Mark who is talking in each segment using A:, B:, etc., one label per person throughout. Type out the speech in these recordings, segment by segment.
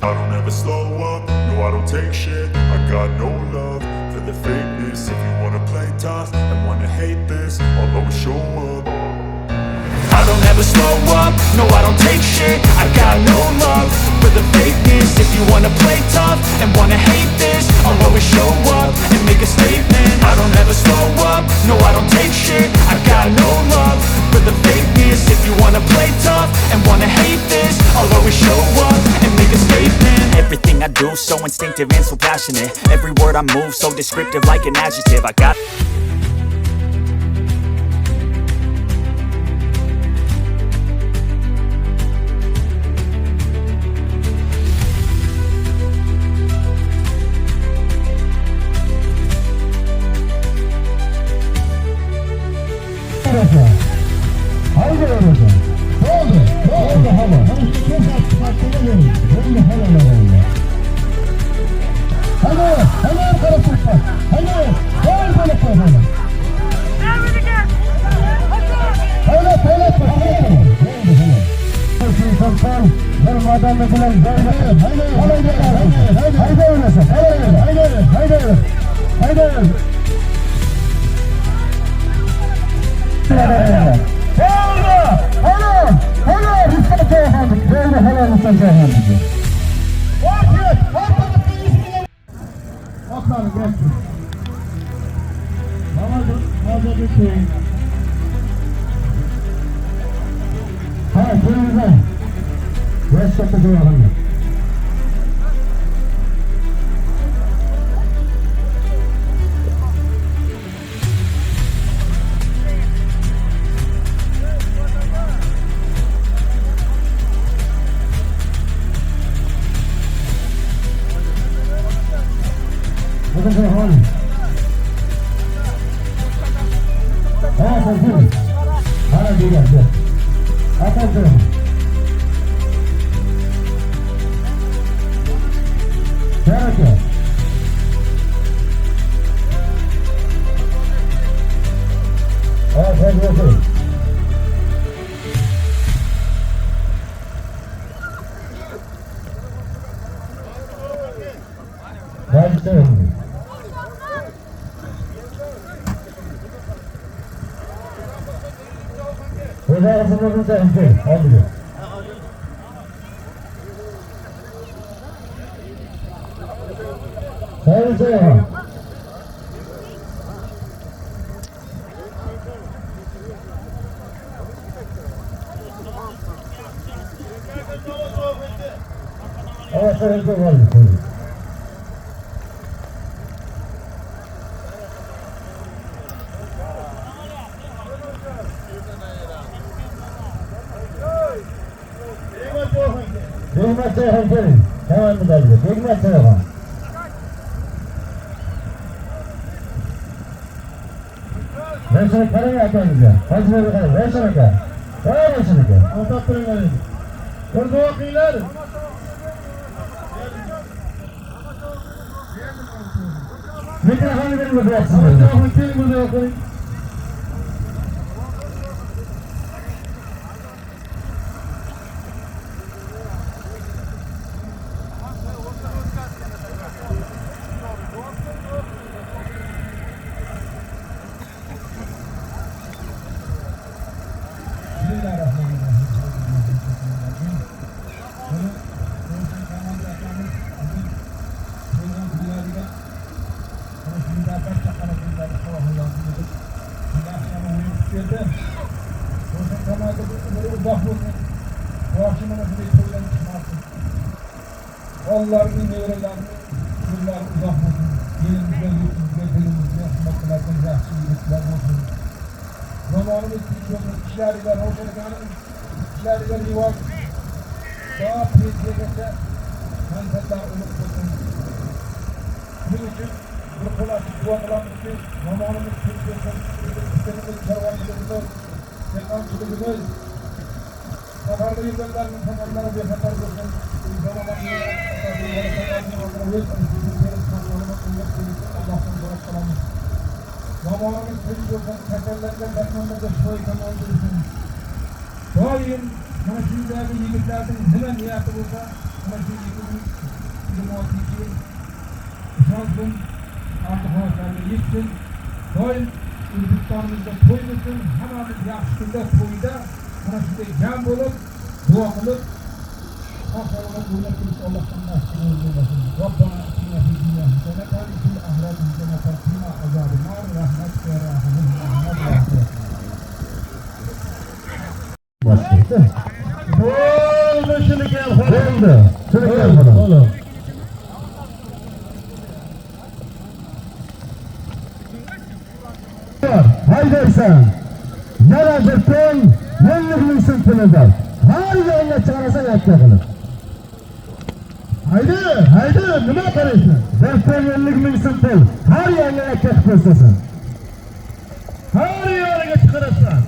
A: I don't ever slow up, no I don't take shit. I got no love for the fakeness. If you wanna play tough and wanna hate this, I'll always show up. I don't ever slow up, no I don't take shit. I got no love for the fakeness. If you wanna play tough and wanna hate this, I'll always show up and make a statement. I don't ever slow up, no I don't take shit. I got no love for the fakeness. If you wanna play tough and wanna hate this, I'll always show up and make a statement. Everything I do so instinctive and so passionate. Every word I move so descriptive like an adjective. I got
B: Haydi öylece. Oldu hala. Çok az farkına verin. Oldu hala. Hadi arkadaşlar. Hadi. Gel böyle koyalım. Haydi. Benim adamla falan haydi öylese. Hala, Mustafa Efendi, böyle hala Mustafa Efendi. Bakalım gelsin. Namazı bitsin. Ha, köyümüze. Yaşlıkta duralım. Bakın şöyle hali. Ha korkuyorum. Hala değil ya. Ha korkuyorum. Şöyle ki. Ha korkuyorum. Ben isterim. Hoca arasında da hemşehrim, al diyor. Sayın Seyhan. Evet, sayın Seyhan. Hikmet Seyhan gelin. Hemen mi geldi? Hikmet Seyhan. Ben sana parayı atayım ya. Hacı Bey bakalım. Ben sana gel. Ben sana gel. Anlattırın gelin. Orada okuylar. Mikrofonu verin burada yatsın. Mikrofonu gelin burada okuyun. Allah'ın nevrelerini, yıllar uzak olsun, yerimizde, yurtumuzda, dilimizde, hizmetlerden yaxşı iyilikler olsun. Zamanımız geçiyoruz, işleriyle, hoşçakalın, işleriyle rivaj, daha tezliğe geçse, menfetler olup olsun. Bunun için, bu kolaşık dualarımız için, zamanımız geçiyoruz, sistemimiz, kervancılığımız, sekançılığımız, safarda yıllarının safarları bir sefer olsun. Zamanımız çocuklardan, tekerlerden, dermanlarda şoytan öldürürsün. Daim, mana shundagi yigitlarning nima niyati bo'lsa,
C: Ishonsin, abduholatlarga yetsin. Doim O'zbekistonimizda to'y bo'lsin, hammamiz yaxshi kunda to'yda mana shunday jam bo'lib, duo qilib, xoh-salomat o'ylab turib Allohdan nasib bo'lsin. Robbana atina fid dunya hasanatan va fil oxirati hasanatan va qina azoban nar. Rahmatka ya rahman Muhammad
B: Başladı.
D: Bo'ldi, shuniki ham
B: Bo'ldi. Shuniki ham xolos. Haydaysan. Yana bir kun yelliklisin pulida. Har yo'lga chiqarasan yakka qilib.
D: haydi, nima qaraysan?
B: Bir kun 50 ming so'm pul. Har yo'lga yakka qilib ko'rsasan.
D: Har yo'liga chiqarasan.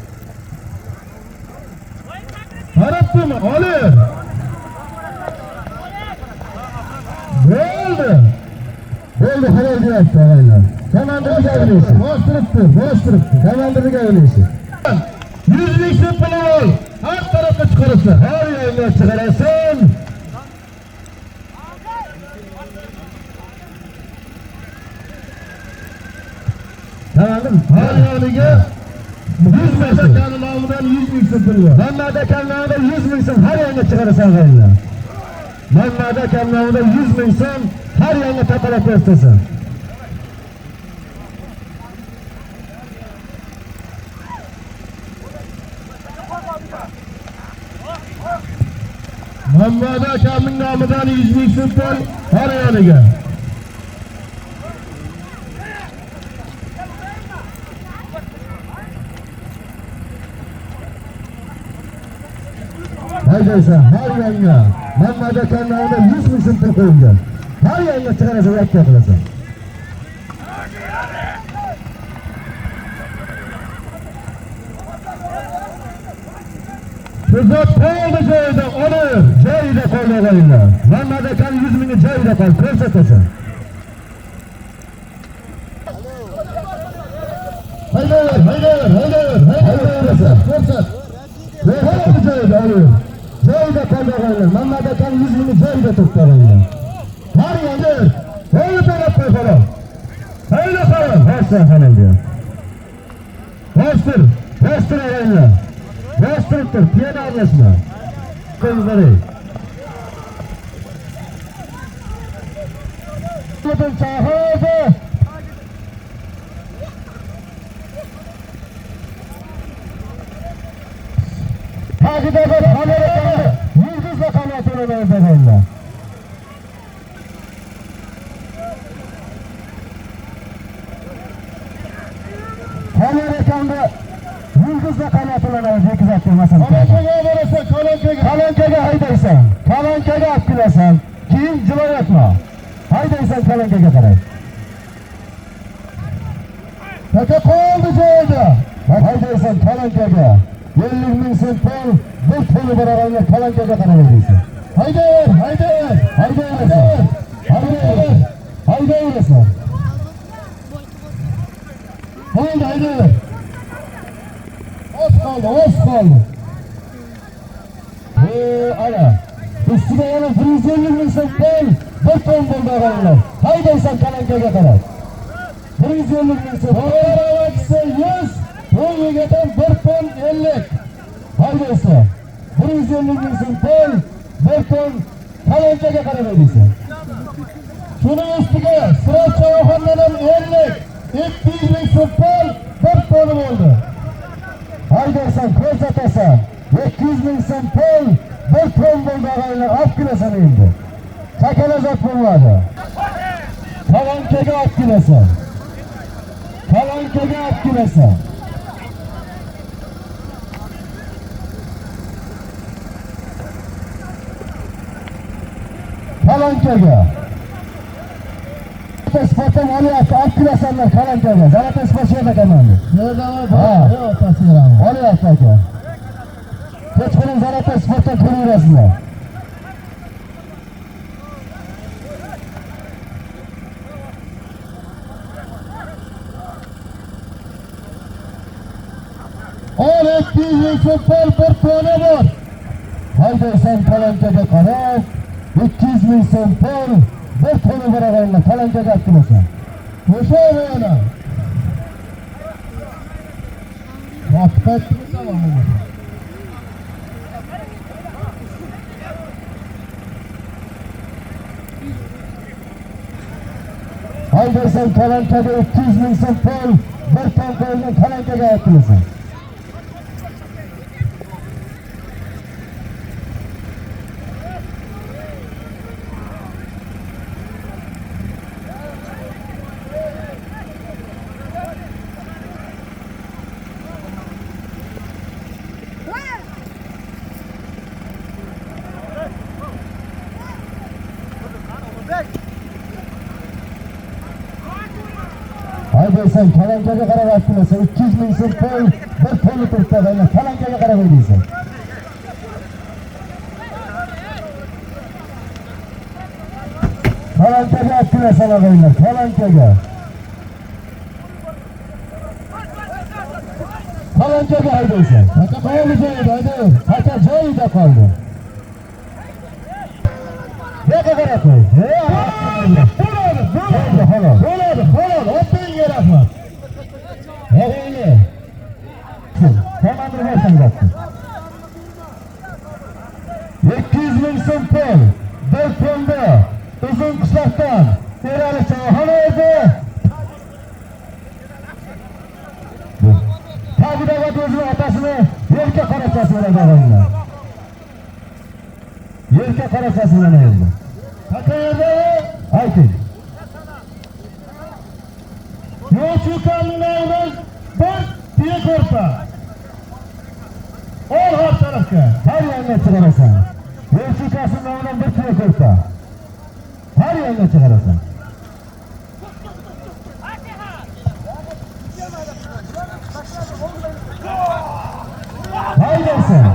D: Qarabdimi? Olir.
B: Bo'ldi. Bo'ldi, halol deyapti og'aylar. Komandirga o'ynaysiz. Bosh turibdi. Komandirga o'ynaysiz.
D: 100 ming so'm pul ol. Har tarafga chiqarasan.
B: Har yo'lga chiqarasan. Tamam,
D: Har yo'liga 100 ming so'm nomidan 100 ming so'm pul ol.
B: Mamada kamlamida 100 ming so'm har yo'lga chiqarasan og'aylar. Mamada kamlamida 100 ming so'm har yo'lga taqalab ko'rsasan.
D: Muhammad akamning nomidan 100 ming so'm pul har yo'liga.
B: Haydaysan har yo'lga. Mamada kamlamida 100 ming so'm pul qo'yilgan. Har yo'lga chiqarasan, yakka qilasan.
D: Tuzat qoldi joyida, olir.
B: Joyida qoldi og'aylar. Mamada kam 100 ming joyida qol, ko'rsatasan.
D: Haydaver.
B: Ko'rsat. Qoldi joyida olir. Joyida qoldi og'aylar. Mamada kam 100 ming joyida turibdi og'aylar. Har yo'lga qo'yib berib qo'y xolos.
D: Hayda qaram.
B: Boshdan xonamga. Bostir og'aylar. Bostirib tur, piyada aralashma. Qo'yib Butun sahoba. Tagida bir xonada yulduzla qanotini o'ynaydilar. Xonada yulduzla qanotini bekizatdi masalan. Kalonkaga haydaysan. Kalonkaga olib kelasan. Keyin jiloyatma. Haydaysan kalonkaga qarab. Taka qoldi joyida. Haydaysan kalonkaga. 50 ming so'm pul, bir puli bor og'aylar kalonkaga qarab haydaysan. Haydaysan. Bo'ldi, haydaver. Oz qoldi. Ana. Ustiga yana 150 ming so'm pul, bir ton bo'ldi og'aylar. Haydaysan kalonkaga qarab. 150 ming so'm. Boravakisi 100, to'y yegadan 1 ton 50. Haydaysan. 150 ming so'm pul, 1 ton kalonkaga qarab haydaysan. Shuning ustiga Siroj Chayxondan ham 50, 200 ming so'm pul, 1 ton bo'ldi. Haydaysan, ko'rsatasan. 200 ming so'm pul, 1 ton bo'ldi og'aylar, olib kelasan endi. Chakalazot bo'lmadi. Kalonkaga olib kelasan. Kalonkaga. Sifatim olyapti, olib kelasanlar kalonkaga. Zarata sifat ekanman. Olyapti aka. Kechqurun zarata sifatdan ko'raverasizlar. Ol 200 ming so'm pul, 1 tona bor. Haydaysan kalonkaga qarab, ming so'm pul, bir to'ni barobarlar qalankaga olib
D: O'sha yana. Vaqt qaytdi tamam.
B: Haydaysan qalankaga 200 ming so'm pul, bir ton qo'yilgan qalankaga olib Haydaysan qalankaga qarab aytmasa 200 ming so'm pul, bir tonni turibdi deyman, qalankaga qarab aytaysan. Qalankaga aytmasa deyman, qalankaga. Qalankaga haydaysan. Qani joyida hayday. Qaka joyida qoldi. Yo'q qarab qo'y. Bo'ladi, o'ttingga rahmat. O'g'ayli. Tamam versan gapni. 200 ming so'm pul, bir tonna uzun qishloqdan Erali choyxona edi. Tagidagi o'zining otasini yerga qarachasi bilan o'g'aylar. Yerga qarachasi bilan o'g'aylar. Qaqayerda? Ayting. Yo'qchi kamlarimiz bir tiya ko'rpa. Ol har tarafga. Har yoqqa chiqarasan. Yo'qchi kamlarimiz bir tiya ko'rpa. Har yoqqa chiqarasan. Haydaysan.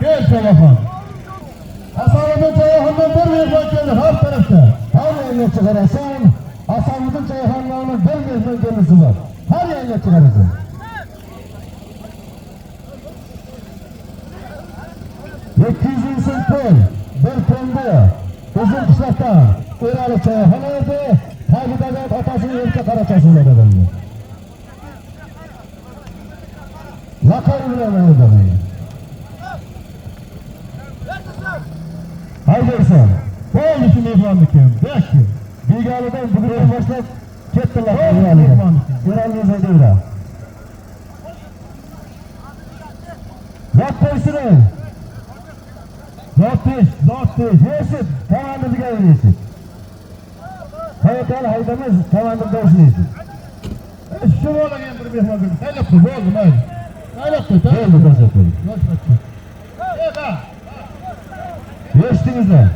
B: Gel telefon. Hasan'ın çayhanından bir mehman geldi her tarafta. Her yerine çıkarasın. Hasan'ın çayhanlarının bir mehman gelmesi var. Her yerine çıkarasın. Yetkiz insan pul, bir tonda, uzun kışlaktan, Erali çayhanı edi, tagidagi otasini yerga qarachasini dedi. Laqabi bilan o'ldirdi. Haydaysan. Bo'ldi shu mehmonnikim. Bekki. Begalidan bugun boshlab ketdilar. Erali Zaydevra. Yotqo'ysizlar. Zottish, yesit, komandirga yesit. Hayotlar haydamiz, komandirda ishlaysiz. Shu bo'lgan bir mehmonga saylab qo'y, bo'ldi, mayli. Saylab qo'y, bo'ldi, tashlab qo'y. Eshitdingizlar?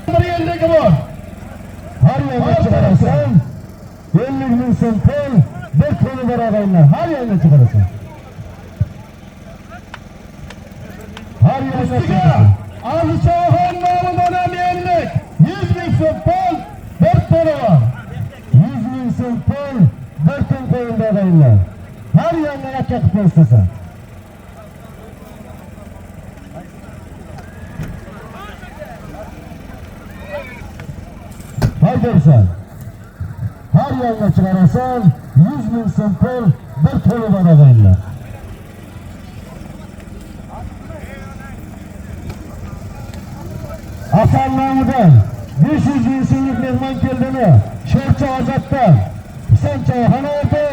B: Bir yerligi bor. Har yerga chiqarasan, 50 ming so'm pul, bir to'ni barobarlar. Har yerga chiqarasan. Har yerga chiqarasan. Arzichoyxon nomidan ham 100 ming so'm pul, bir to'ni bor. 100 ming so'm pul, bir ton qo'yildi o'g'aylar. Har yerga rakka qilib istasan. Haydaysan. Har yerga chiqarasan, 100 ming so'm pul, bir to'ni bor o'g'aylar. Hasan nomidan 500 ming so'mlik mehmon keldimi? Sho'rcha Ozoddan Husan choyxona edi,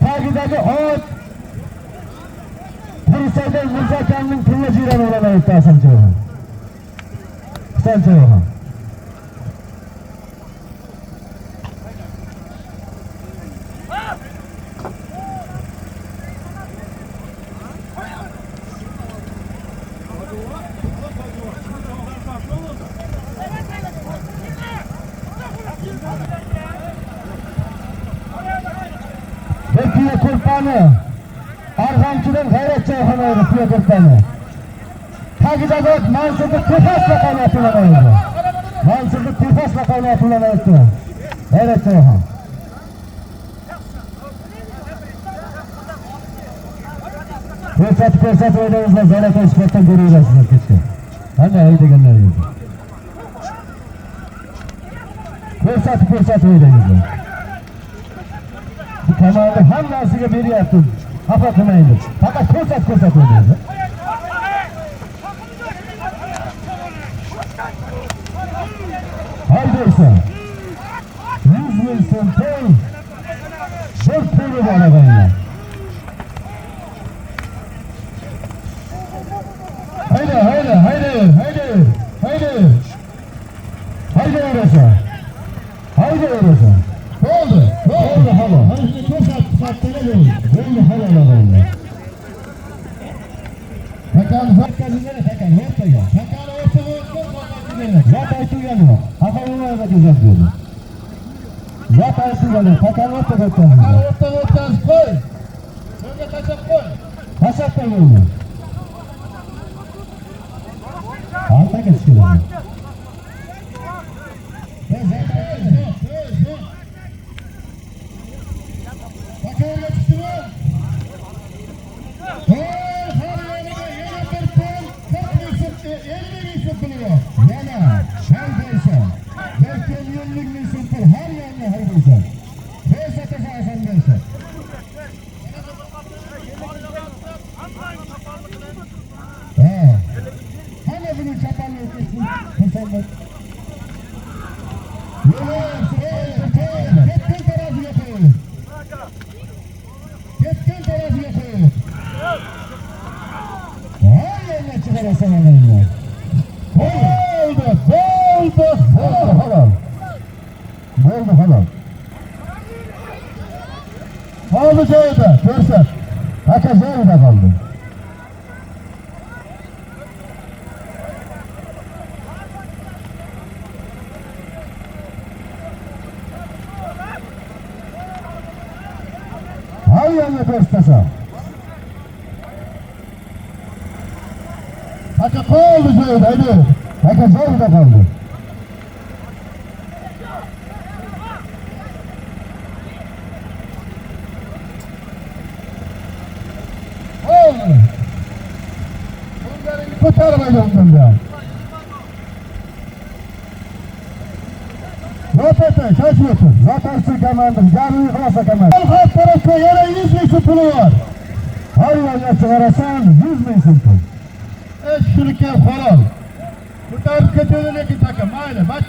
B: tagidagi ot Pursada Mirzakamning pulni jiran bilan aytdi Hasan choyxona. Husan choyxona. Ko'rpani Arg'amchidan G'ayrat choyxonasi tuya ko'rpani. Tagidagi Mansurda Tefas laqabi atilanadi. Mansurda Tefas laqabi atilanadi. G'ayrat choyxon. Ko'rsatib o'ynaymiz, Zalatoy sportdan ko'raverasizlar kechga. Qanday haydaganlar edi. Ko'rsatib o'ynaymiz. Bu komanda hammasiga beryapti. Xafa qilmaymiz. Faqat ko'rsatib o'ynaymiz. Haydaysan. 100 ming so'm to'y. Bir puli bor adamlar. Haydi orası. Oldu hala. Hani şimdi çok saatlere oldu. Oldu hala oldu. Takan fakazınları takan ortaya. Takan ortaya fakazınları. Zaten tuyanıyor. Hafalığa da güzel diyordu. Zaten tuyanıyor. Takan ortaya fakazınları. Takan ortaya koy. Sonra kaçak koy. Kaçak da oldu. Alta geçiyor. Oldu şöyle, görsel. Herkes nerede kaldı? Hay yanına göstersen. Herkes oldu şöyle, hadi. Herkes nerede kaldı? Kurtarmaydı ondan da. Rotete, şaşıyorsun. Zaten sıkamandır. Canını kılasa kaman. Halk tarafta yine 100 bin sütunu var. Hayvanla çıkarasan 100 bin sütun. Şurken falan. Kurtarıp kötülüğüne git takım. Aynen. Bak.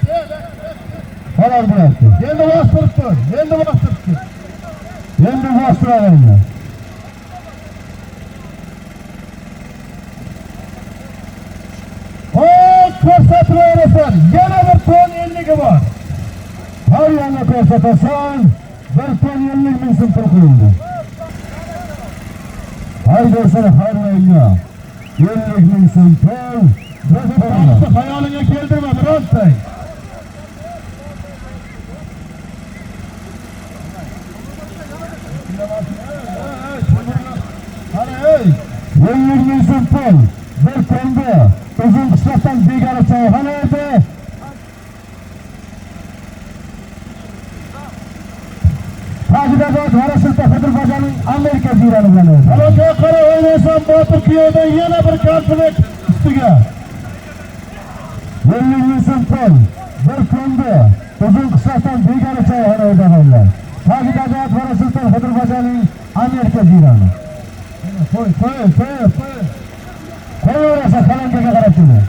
B: Falan bıraktı. Yendi bastırıp Yendi bastıralım. Ko'rsatmayapsan, yana bir ton 50 var. Har yana ko'rsatasan, bir ton 50 ming so'm pul qo'yildi. Haydasini harmayga 50 ming so'm pul. Bizni xayoliga keltirma birontay. Qara ey, 50 ming so'm pul. Bir tonda uzun qishloqdan begona choyxona edi. Tagidagi G'arasulta Qidirxo'janing Amerika jiyrani bilan o'zi. Aloqa qara o'ynaysan Botir kuyovdan yana bir komplet ustiga. 50 ming so'm pul. Bir kunda uzun qishloqdan begona choyxona edi o'g'illar. Tagidagi G'arasulta Qidirxo'janing Amerika jiyrani. Qo'y. Qo'yaverasa qalangaga qarab turdi.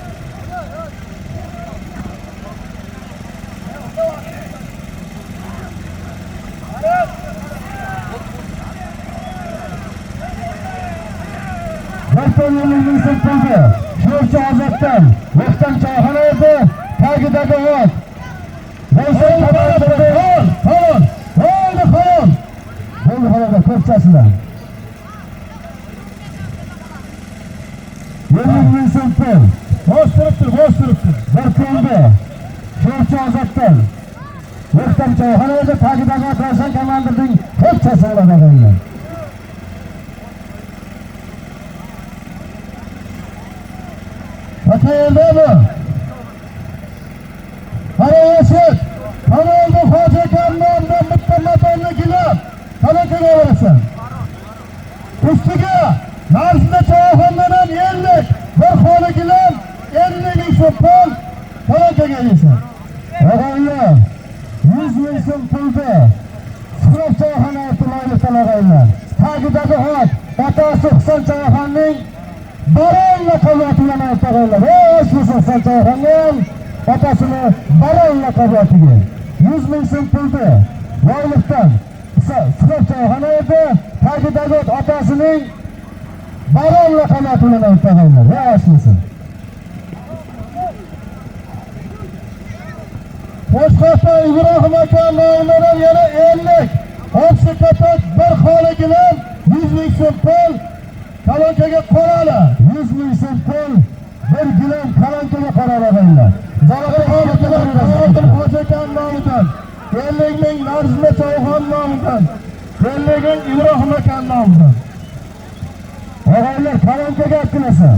B: Bartolomey'nin sırtıldı. Şurası Azat'tan. Yoktan çayhana edi. Tagidagi ot. Neyse kabardı. Kolun. Oldu halada köpçesinden. 50 ming so'm pul. Boş turibdir. Bir kunda. Şurası Azat'tan. Yoktan çayhana edi. Tagidagi ot Ravshan komandirning köpchesi oladi. Qayerdami? Qarayasiz. Kanalda Hoji akamdan bitta matonni gilab, talakaga berasan. Ustiga narsida choyxonadan ham 50, bir xona gilab 50 ming so'm pul talakaga yeysan. Og'aylar, 100 ming so'm pulni Suhrob choyxona ehtimoli talag'aylar. Tagidagi xot, otasi Husan choyxonning Baron laqabati bilan aytag'aylar. Husan choyxonning otasini Baron laqabatiga 100 ming so'm pulni boylikdan Suhrob choyxona edi, tagidagi otasining Baron laqabati bilan aytag'aylar. Yaxshisi. Qo'shqo'rg'on Ibrohim aka nomidan yana 50. Opsi kapak bir xona gilam 100 ming so'm pul kalankaga qorala. 100 ming so'm pul bir gilam kalankaga qoralaganlar. Zalaqo'rg'on Hoji aka nomidan 50 ming Narzima choyxon nomidan 50 ming Ibrohim aka nomidan. Og'aylar kalankaga aytdilarsa.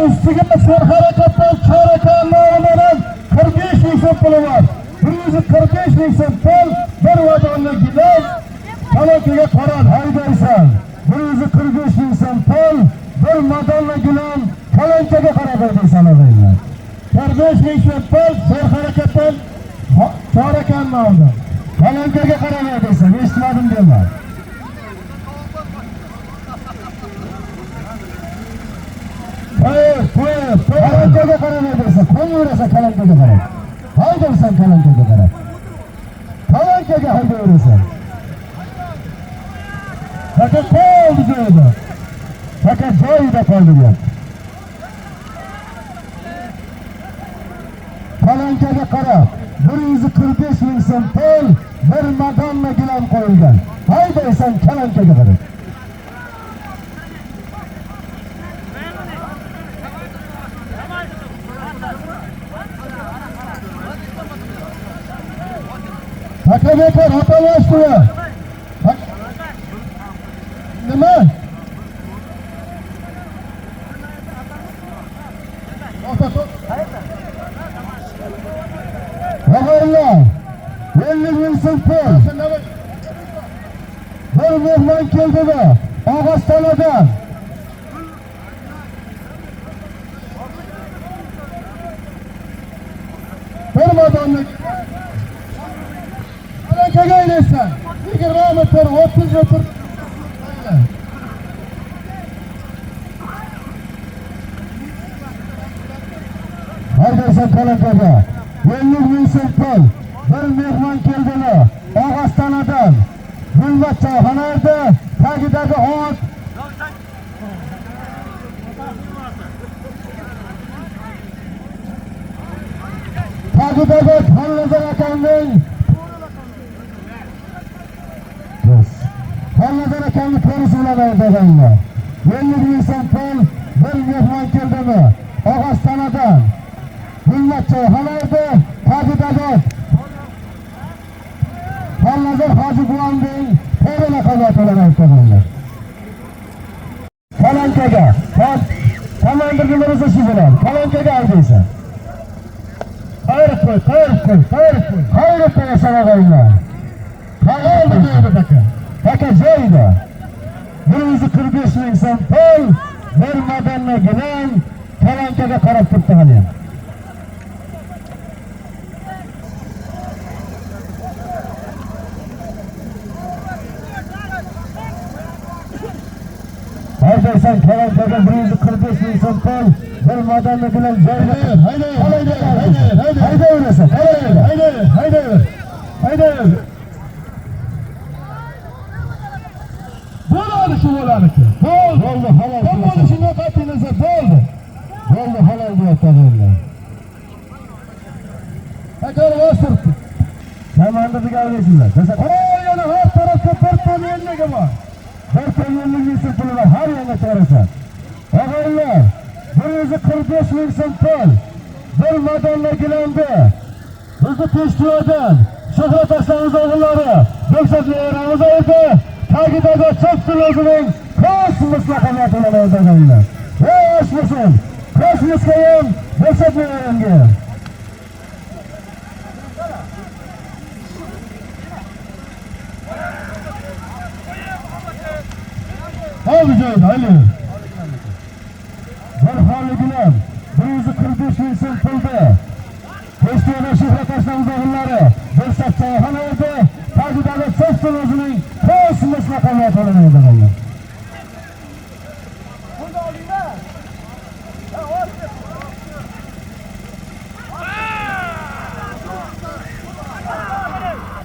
B: Ustiga serharakatdan chorakan nomidan 45 ming so'm puli bor. 145 ming so'm pul bir vadonni gilam talakaga qoran haydaysan. 145 ming so'm pul bir madonna gilam kalankaga qarab haydaysan og'aylar. 45 ming so'm pul serharakatdan chorakan nomidan kalankaga qarab haydaysan. Eshitmadim dema. Kalankaga qarab haydaysan. Qo'yaverasan kalankaga qarab. Haydaysan kalankaga qarab. Kalankaga haydayverasan. Fakat qoldi joyida. Fakat joyida qoldi gap. Kalankaga qarab 145 ming so'm pul bir madonna gilam qo'yilgan. Haydaysan kalankaga qarab. Bekar hatalashdi. Nima? Og'aylar, 50 ming so'm pul. Bir mehmon keldi-da, Og'ostonadan. Bir madonni kalankaga aylaysan. 20 metr, 30 metr. Haydaysan kalankaga. 50 ming so'm pul. Bir mehmon keldilar. Og'ostonadan. Gulmat choyxona edi. Tagidagi ot. Tagidagi Xonlazar akamning Xonlazar akamni ko'risi bilan aytganlar. 50 ming so'm pul bir mehmon keldimi? Og'ostonadan. Gulmat choyxona edi. Tagidagi Xonlazar Hoji buvamning qo'li laqabati bilan aytganlar. Kalankaga, komandir numarasi shu bilan. Kalankaga haydaysan. Qayrib qo'y. Qayrib qo'yasan og'aylar. Qayerda deydi aka? Aka joyida. 145 ming so'm pul bir madonna gilam kalankaga qarab turibdi hali ham. Haydaysan kalankaga 145 ming so'm pul bir madonna gilam joyida. Haydayverasan. Haydaver. Bo'ladi shu bo'lariki. Bo'ldi halol. Bo'ldi shunga qat'iylasa bo'ldi. Bo'ldi halol deyaptilar. Agar o'sirdi. Samandirga gaplasizlar. Desa, yana har tarafga bir ton yenligi bor. Bir ton yenligi puli var, har yerga chiqarasan. Og'aylar, 145 ming so'm pul bir maydonda gilandi. Bizni festivaldan Shuhrat Aslanimiz o'g'illari Bekzodli Ramiz aka tagidagi cho'psin o'zining kosmos laqabini olganlar. Va oshmasin. Kosmosga ham Bekzodli Ramga. Haydi canım, haydi. Barxanligilar 145 ming so'm pulda. Festivalda Shuhrat Aslanimiz o'g'illari Bekzod choyxonasida tagidagi cho'psin o'zining kosmos laqabini olganlar.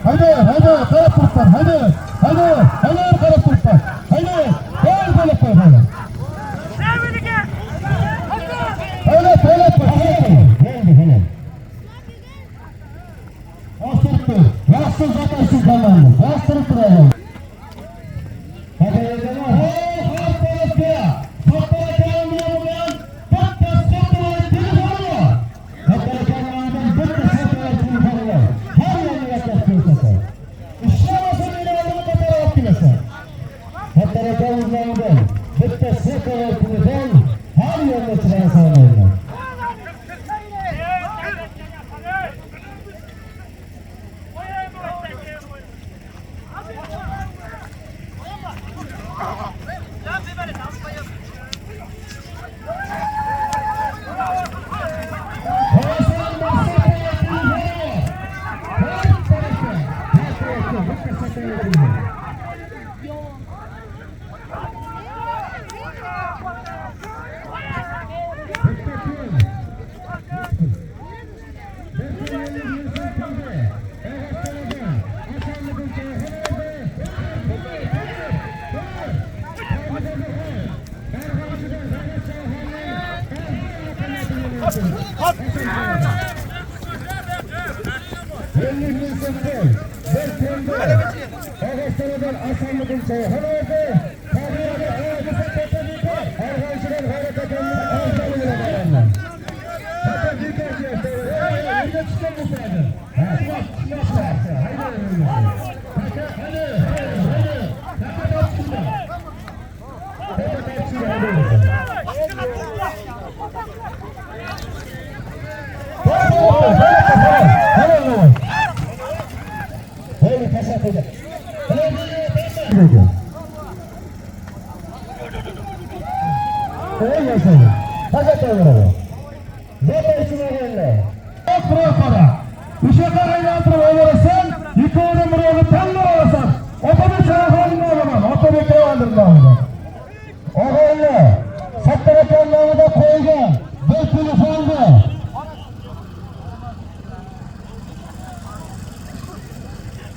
B: Haydi, qarab turibsan, haydi, qarab turibsan, haydi, qo'yib qo'y, haydi. Haydi. Ostiribdi, yaxshi zatarsiz qolmadi, bostirib turadi. Haydi, bitta sektor kunidan har yerga chiqara solmayman.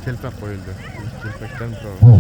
E: Kelpak qo'yildi. Kelpakdan turadi.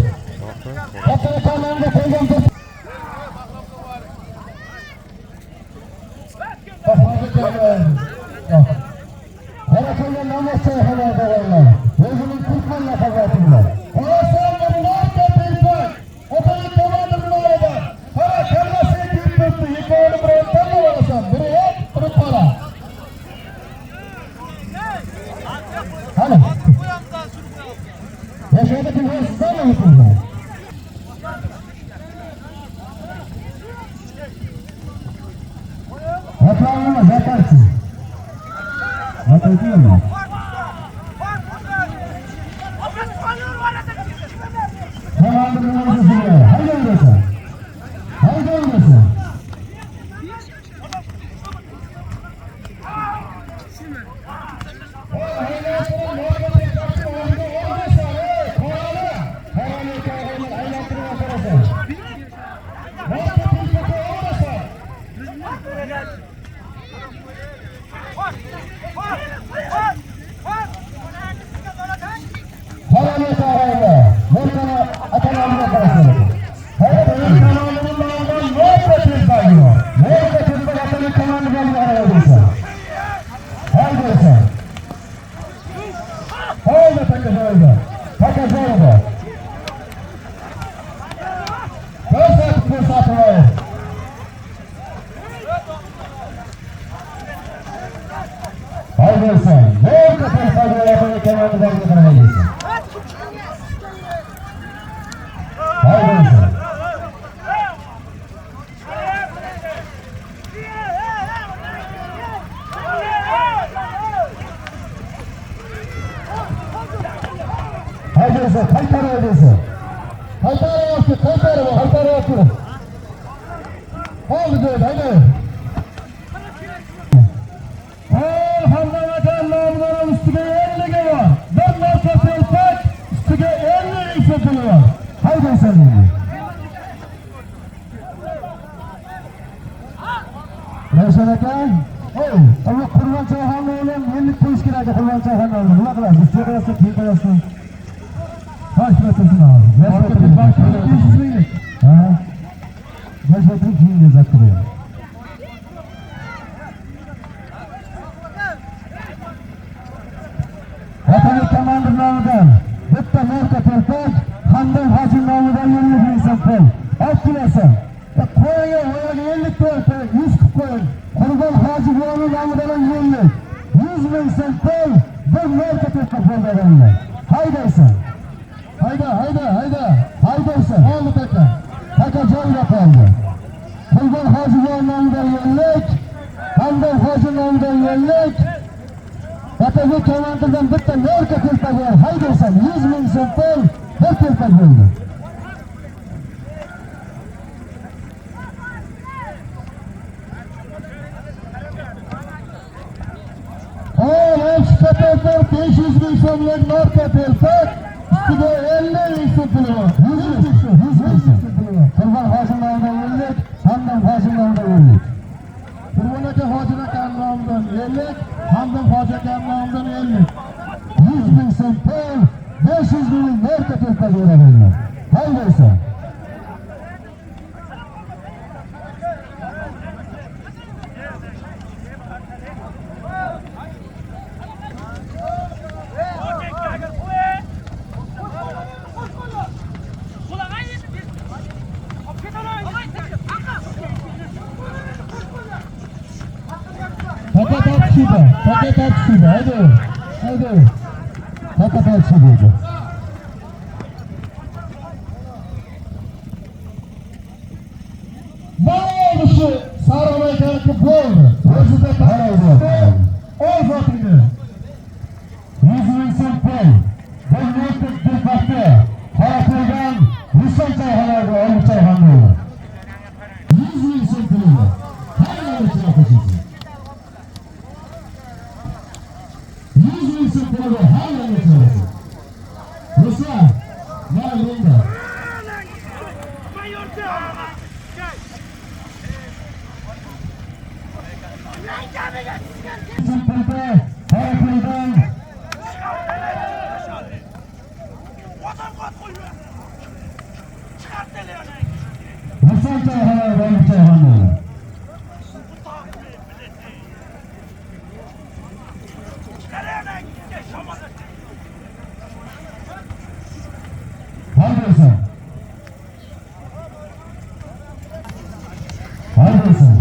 B: Hayırlısı. Ne kadar fazla yapmayı kemanı verdi kanalısı. Hayırlısı. Hayırlısı. Kaytarı hayırlısı. Kaytarı yaptı. Kaytarı yaptı. Oldu diyor. Haydi. Hamdanakan namluların üstüge 50 var. Bir marka telpak üstüge 50 isetili var. Haydi sen dedi. Yaşanakan, ama Kurban Çayhanlı olan yeni polis kiracı Kurban Çayhanlı olan. Buna kadar, üstüge kadar, kim kadırsın? Baş metresi abi. Baş metresi baş metresi. Baş metresi kim yazaktırıyor? Vatanı komandırlarından bitta marka telpak Hamdan Hacı namıdan 50 insan koy. Akkilesin. Koyuya oyalı 50 telpak 100 koyun. Kurban Hacı Buğan'ın namıdan 50. 100 bin insan koy. Bir marka telpak koyduğunda. Haydaysan. Haydaysan. Oldu taka. Taka canla kaldı. Kurban Hacı Buğan'ın namıdan 50. Hamdan Hacı namıdan 50. Vatanı komandırdan bitta marka telpak var. Haydaysan. 100 bin insan koy. Bir telpak oldu. Telpak 500 bin sonlar marka telpak üstüde 50 isetili var. 100 bin isetili var. Kurban Hacı'ndan 50, Hamdan Hacı'ndan 50. Kurban Hacı'ndan namıdan 50, Hamdan Hacı'ndan 50. 100 bin sonlar 500 bin marka telpak verebilirler. Haydaysa. Paket atışı da, haydi. Paket atışı dedi. Bana oluşu sarılmayı kalkıp bu oldu. Özü de kalkıp o zatıydı. 100 insan koy. Ben neytik bir baktı. Harakırdan Hüsam Çayhanlar'da Oğlu Çayhanlar'da. 100 insan koydu. Her yolu çarpıcısı. 100 insan koydu. Her yolu çarpıcısı. Ruslan. Ne yolunda? Zımpırda, Harakırdan Hüsam Çayhanlar'da Oğlu Çayhanlar'da. Haydaysan. Haydaysan.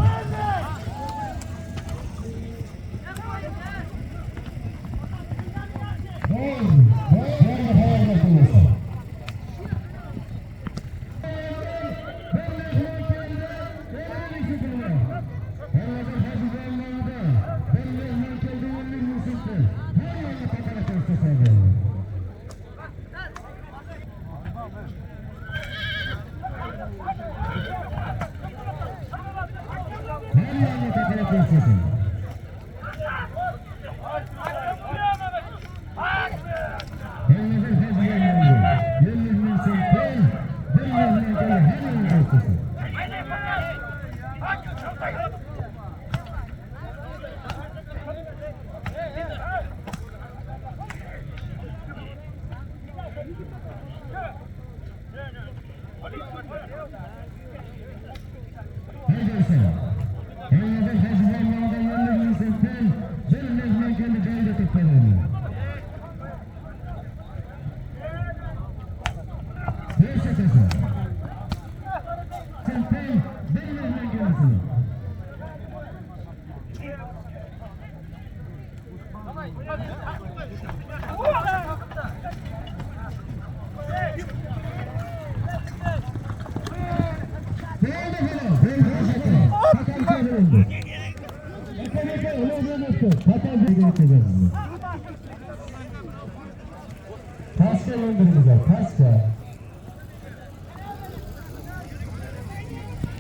B: Pastga yöndirdiler, pastga.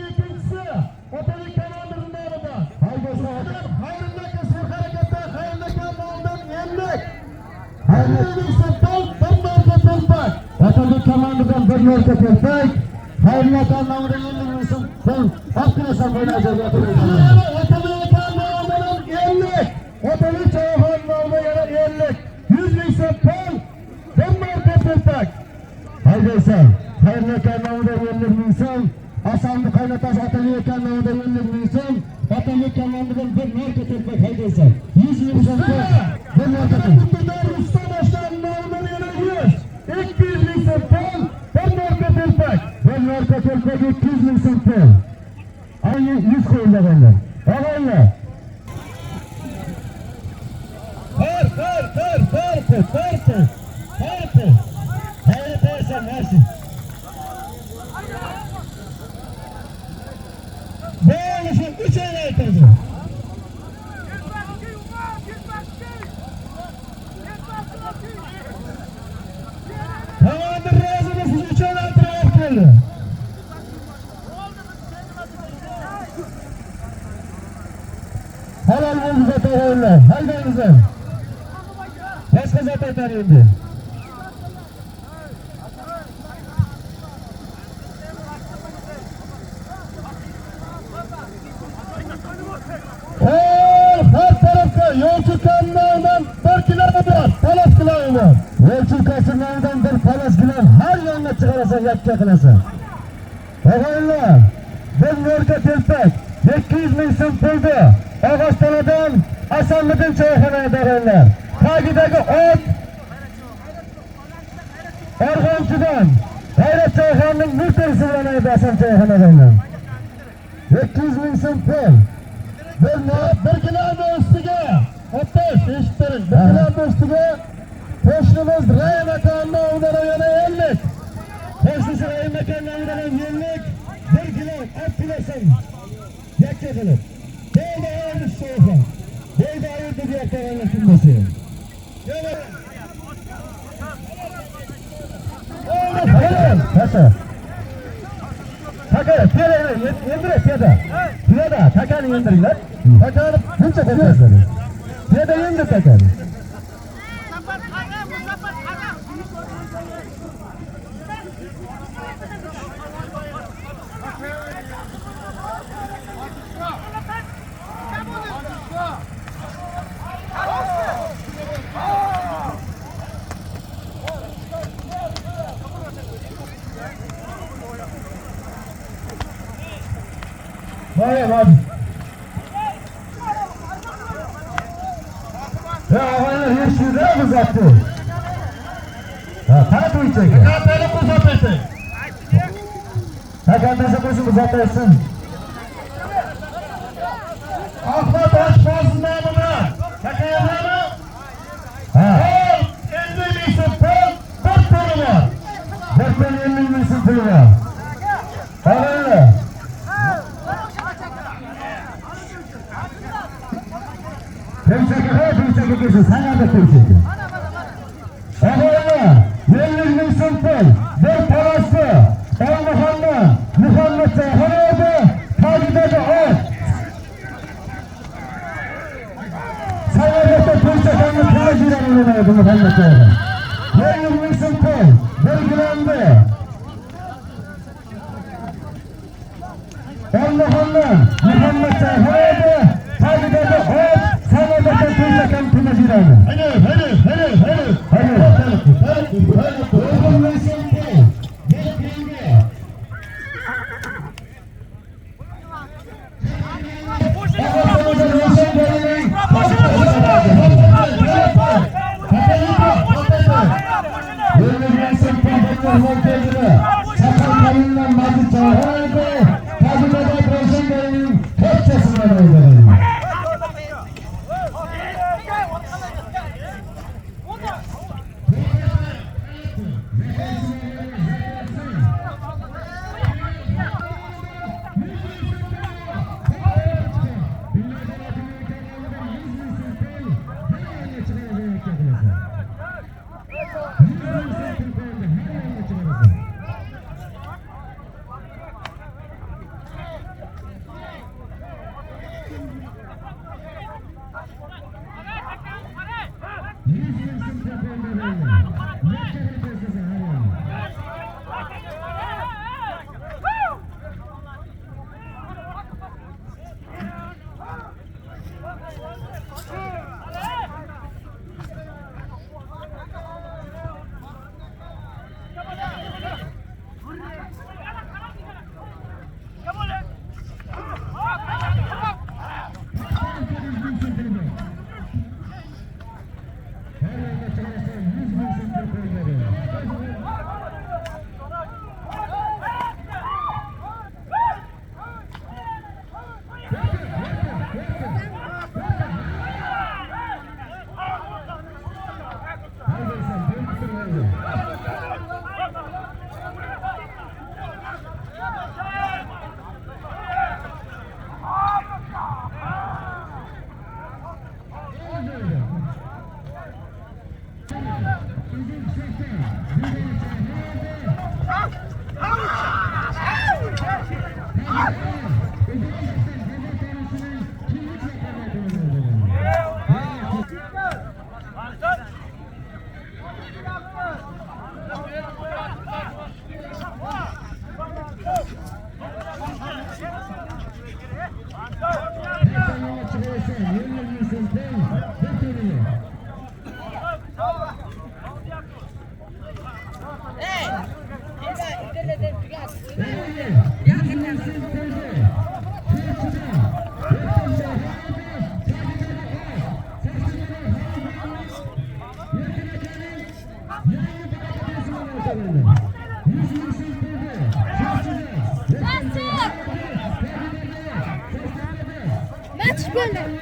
B: İkincisi, Otobüs Komandosu'nun orada. Hayırındaki sır hareketler, hayırındaki Allah'ından yenmek. Hayırındaki sırttan bir merkez elbak. Otobüs Komandosu'ndan bir merkez elbak. Hayırındaki Allah'ından yenilmişsin. Sen hakkını sen oynayacağız Otobüs Komandosu'nun. Otobüs Komandosu'nun yenmek. Otobüs Komandosu'nun yenmek. 100.000 sırttan bir merkez elbak. Haydi sen, hayırındaki Allah'ından yenilmişsin. Asandı kaynatas Atatürk kanalında yönlendirilsin. Atatürk kanalından bir marka toprak haydaysan. 100.000 bir marka toprak. Bunlar usta başlarının ağırları yöneliyoruz. 200.000 sırttan bir marka toprak. Bir marka toprak 200.000 sırttan. Aynı 100 koyunlar benden. Ağayla. Fır. Hayır dersen versin. Böylece 3 ay ertesi. Tamamdır, razı mısınız? 3 ay ertesi geldi. Helal olsun zaten oyunlar. Haydanızın. Başka zaten tarihinde. Her tarafta yolcu kanunlarından 4 kilometre var. Palas kılağı var. Yolcu kasırlarından bir palas kılağı her yanına çıkarasa yakka kılasa. Efendim, bir nörge tilpek 200.000 sınıfıydı. Ağaçtanadan Asanlı'dın çayhanaya dağınlar. Takideki ot Organcı'dan Gayret Çayhanı'nın mülkleri sıvılanaydı Asan çayhanadayla. 200.000 sınıfı. Bir kilometre üstüge, hatta eşitlerin, bir kilometre üstüge, koşnumuz Ray Mekanı'na uğrana yana yenlik. Koşnusu Ray Mekanı'na uğrana yenlik, 1 kilo at kilosun, yak yakılır. Böyle ayırmış soğukla, böyle ayırdı diye karanlık filmesi. Helal, nasıl? Takar, piyada yendir, piyada. Piyada, takarı yendirirler. Takarı bunca koymazlar. Piyada yendir takarı. Hayır abi. Ya hayır hiç yüzeye mi uzattı? Ha, tak mı içecek? Takantayla mı uzatırsın? Takantaysa koşun uzatırsın. Ahmet Aşmaz'ın namına. Takayacağını. Ha. 50.000 sınıfı 4 tonu var. 4.50.000 sınıfı var. Hayır. Temseke geçin, sana da temseke. Ağabeyler, 50.000 sınıfı, 4 parası, Muhammed Çayhana'da, takipede ot. Sayarlıkta temsekenin tacirden olunaydı Muhammed Çayhan'a. 50.000 sınıfı, belgilendi. Muhammed Çayhana'da, takipede ot. Sana da temsekenin tacirden. Hayır.
F: Maç böyle.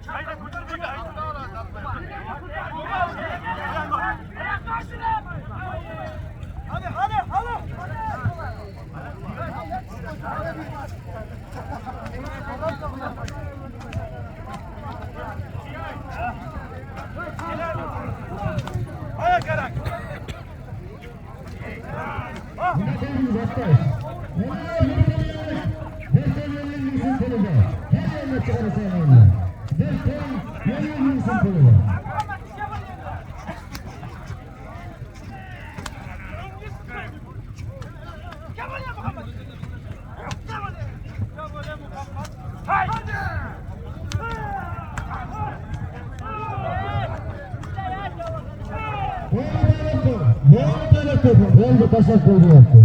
G: Hayır,
B: Endi tashlab qo'yyapti.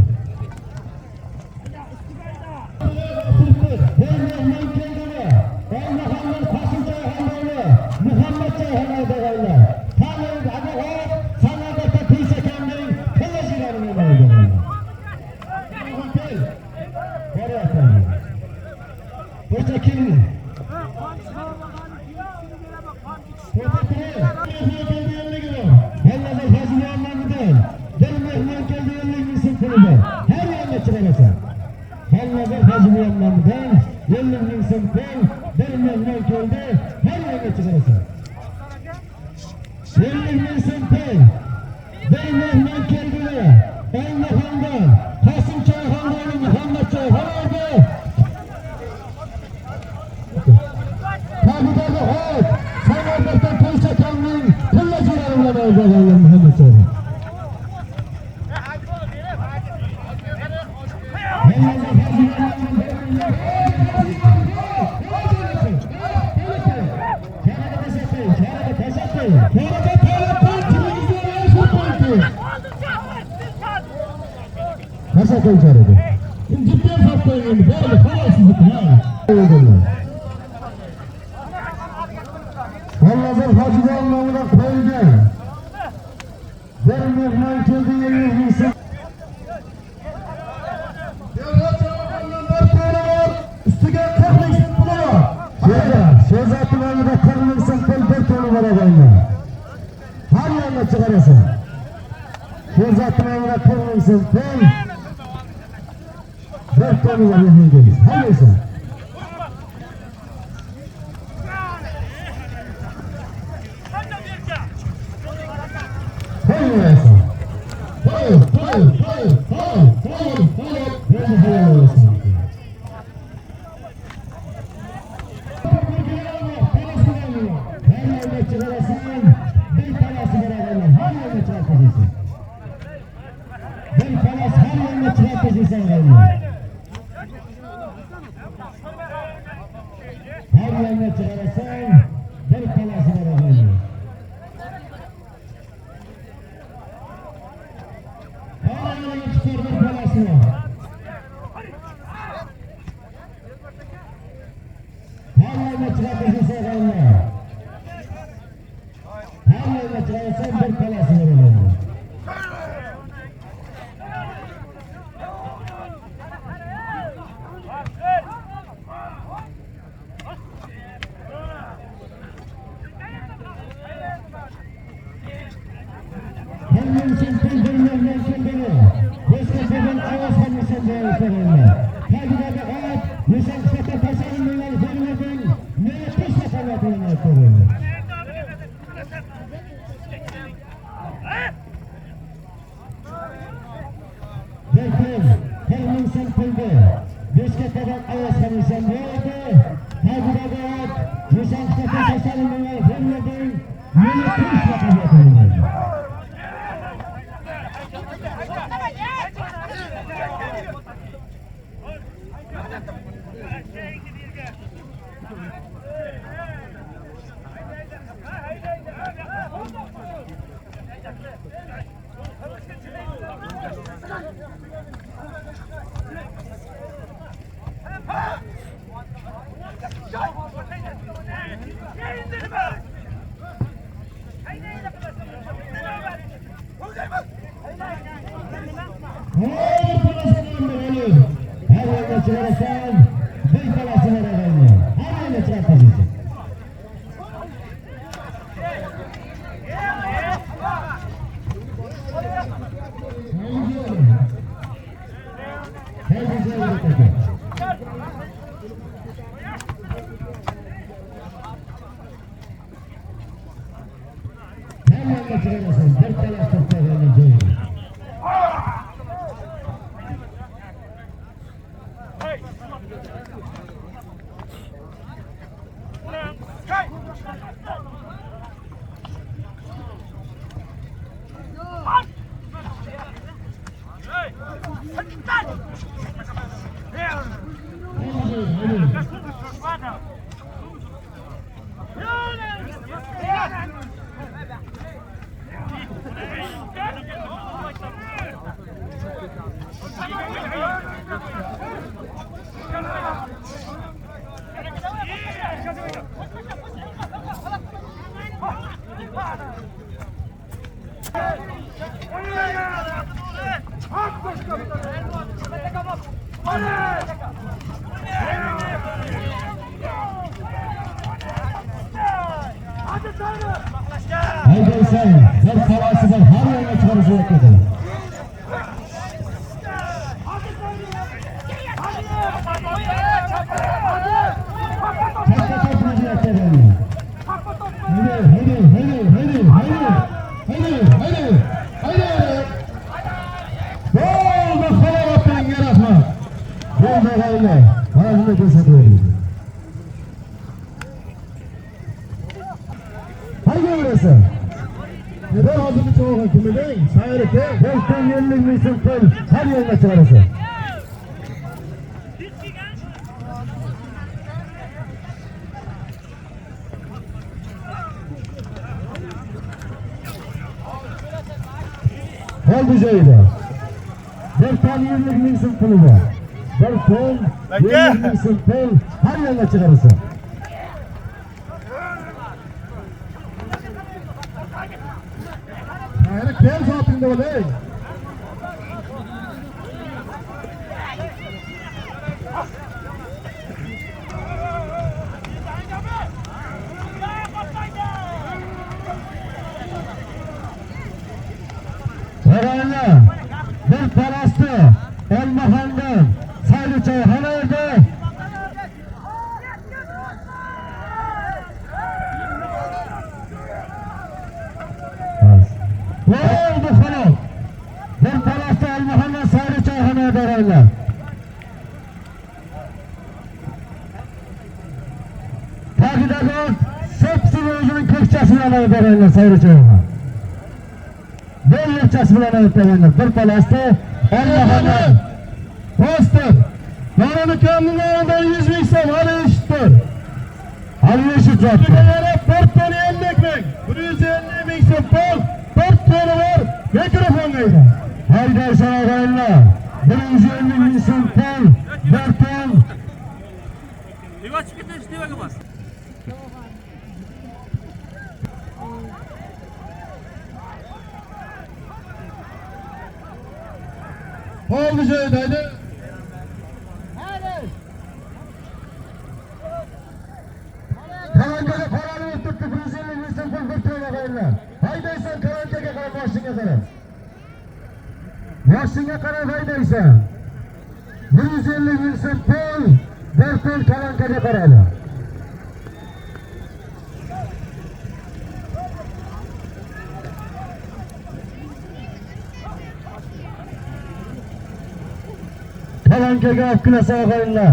B: Nasıl koyacağız? Ciddi yapmayın. Böyle falan sizi Allah'ın hacı anlamına koydu. Bir mehman keldi yerimizin. Üstüge kalmayın bunu. Şehzatın önünde kalmayın kol bir tonu var adamla. Her yerine çıkarasın. Şehzatın önünde kalmayın kol. Bir tonu var yemeğiniz. Hayırlısı.
G: Yeah.
B: Haydaysan, bir talasidan har yo'lga chiqarish kerak.
D: Neden hazırlık çoğu kimidin? Sayrıkı.
B: Belki yerlik misin kıl, her yo'lga chiqarasan. Oldu joyida. Bir ton yerlik misin puli bor. Bir ton yerlik misin pul, har yo'lga chiqarasan.
D: Sayrık kel zatında olay.
B: Orayla bir parastı Elmahan'dan Saylıçay Hanay'da oldu falan. Bir parastı Elmahan'dan Saylıçay Hanay'da orayla. Takideki hepsini özünün kökçesini alaydı orayla Saylıçay Hanay. Bir yırtçası bilen ayıplayanlar. Bir palasты Allah'ın postur. Yarını kendilerinden 100 bin sev hali eşittir. Hali eşit zaten.
D: Türkiye'ye 4 tonu 50 bin. 150 bin sepol. 4 tonu var. Mikrofon neydi?
B: Haydi sana gayınlar. 150 bin sepol. 4 ton.
D: Oldu joydaydı.
B: Kalancaga paralı tuttu. 150 bin sepol 4 ton gayınlar. Haydaysan kalancaga kadar başına kadar. Başına kadar haydaysan. 150 bin sepol 4 ton kalancaga paralı. Kalancaga afkilasa gayınlar.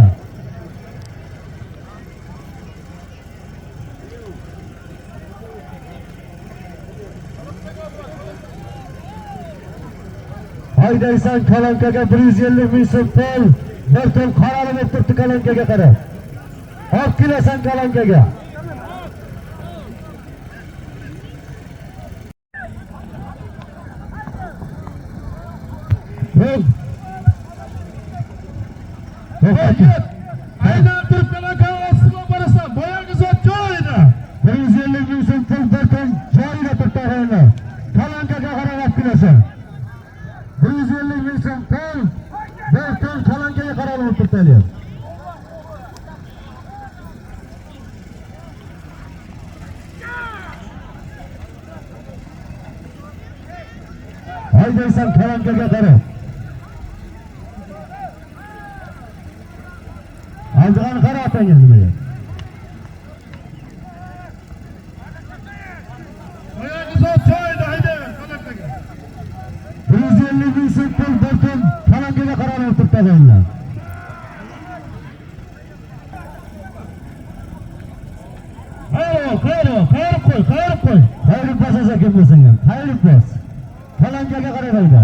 B: Haydaysan kalankaga 150 bin sepol 4 ton qaralı bo'lib turibdi kalankaga qarab. Olib kelasan kalankaga.
D: Aydan turib kalankaga ostiga borasan. Boyangi zot joyida.
B: 150 bin sepol 4 ton joyida turibdi gayinlar. Kalankaga qarab olib kelasan. 150 bin sepol 4 ton kalankaga qarab olib turibdi. Haydaysan kalankaga qarab. Azg'an qarab atanga nimaga?
D: Boyangi zot joyida hayda kalankaga.
B: 150 bin sepol 4 ton kalankaga qarab olib turibdi gayinlar. Qayrib qo'y. Qayrib bosasa kim bo'lsang ham. Qayrib bos. Kalankaga qarab hayda.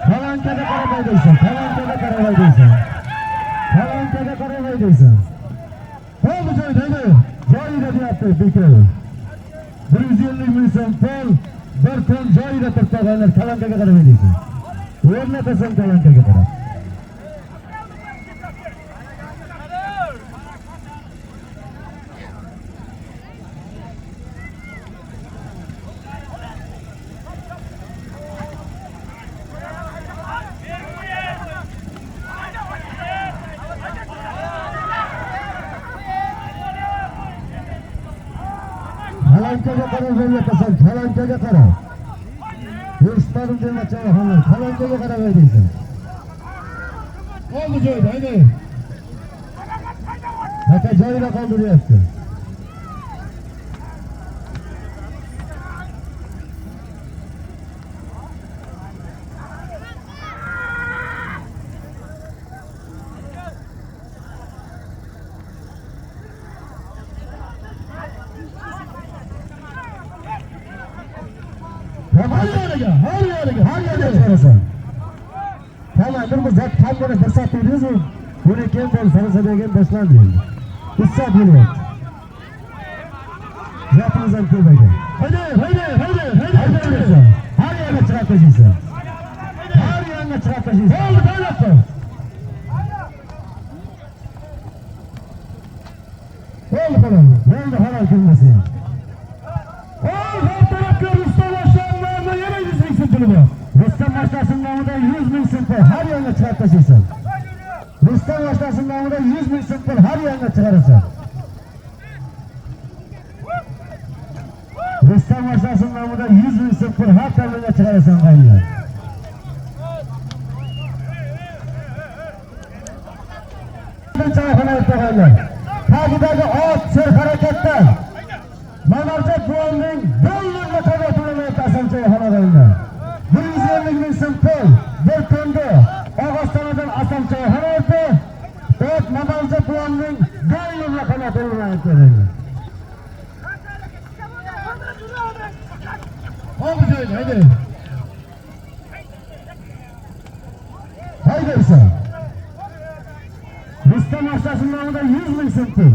B: Kalankaga qarab haydaysan. Kalankaga qarab haydaysan. Kalankaga qarab haydaysan. Oldu joyida. Joyida deyapti beklar. 150 bin sepol 4 ton joyida turibdi gayinlar. Kalankaga qarab haydaysan. O'rnatasan kalankaga qarab. Kalankaga qarab o'ynatasan, kalankaga qarab. Eshitmadim dema chayxonlar, kalankaga qarab o'ynaysan. Oldi joyda, haydi. Aka joyida qoldiryapti. Har yerga chiqarasan. Tamam, bir zat qanday fursat berdingiz-ku? Buni kim bo'l, sarasa degan boshlandi endi. Fursat bo'lyapti. Zatingiz ham ko'p ekan. Haydi. Har yerga chiqib tashlaysan. Har yerga chiqib tashlaysan. Bo'ldi, bo'ldi. Bo'ldi, halol kelmasin. Rustam Mashtasini nomida 100 ming so'm pul har yerga chiqarib tashlaysan. Rustam Mashtasini nomida 100 ming so'm pul har yerga chiqarasan. Rustam Mashtasini nomida 100 ming so'm pul har tomonga chiqarasan qaylar. Chayxona o'tganlar. Tagidagi ot ser harakatdan Mamarjon buvaning dollar maqomatini aytasan chayxonada. 150 ming so'm pul bir kunda Og'ostonadan Asam chayxona o'tdi. Ot Mamarjon buvaning dollar maqomatini aytasan. Oldi joyda, haydi. Haydi. Rustam Mashtasini nomida 100 ming so'm pul.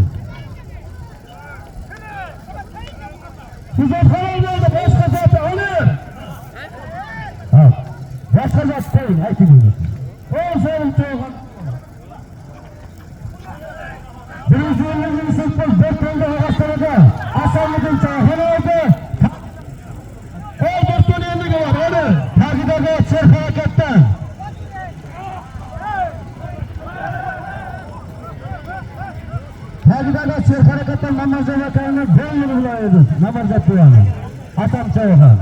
B: Huzurxona bo'ldi, boshqa zot oling. Ha. Boshqa zot qo'ying, ayting. O'zing to'g'ri. 150 ming so'm pul bir kunda Og'ostonada Asamlikning chayxona edi. Qo'y bir kun endi bor, oling. Tagidagi ser harakatdan Tagidagi ser harakatdan Mamarjon akani bo'yni bilan Mamarjon buvani. Atam chayxon.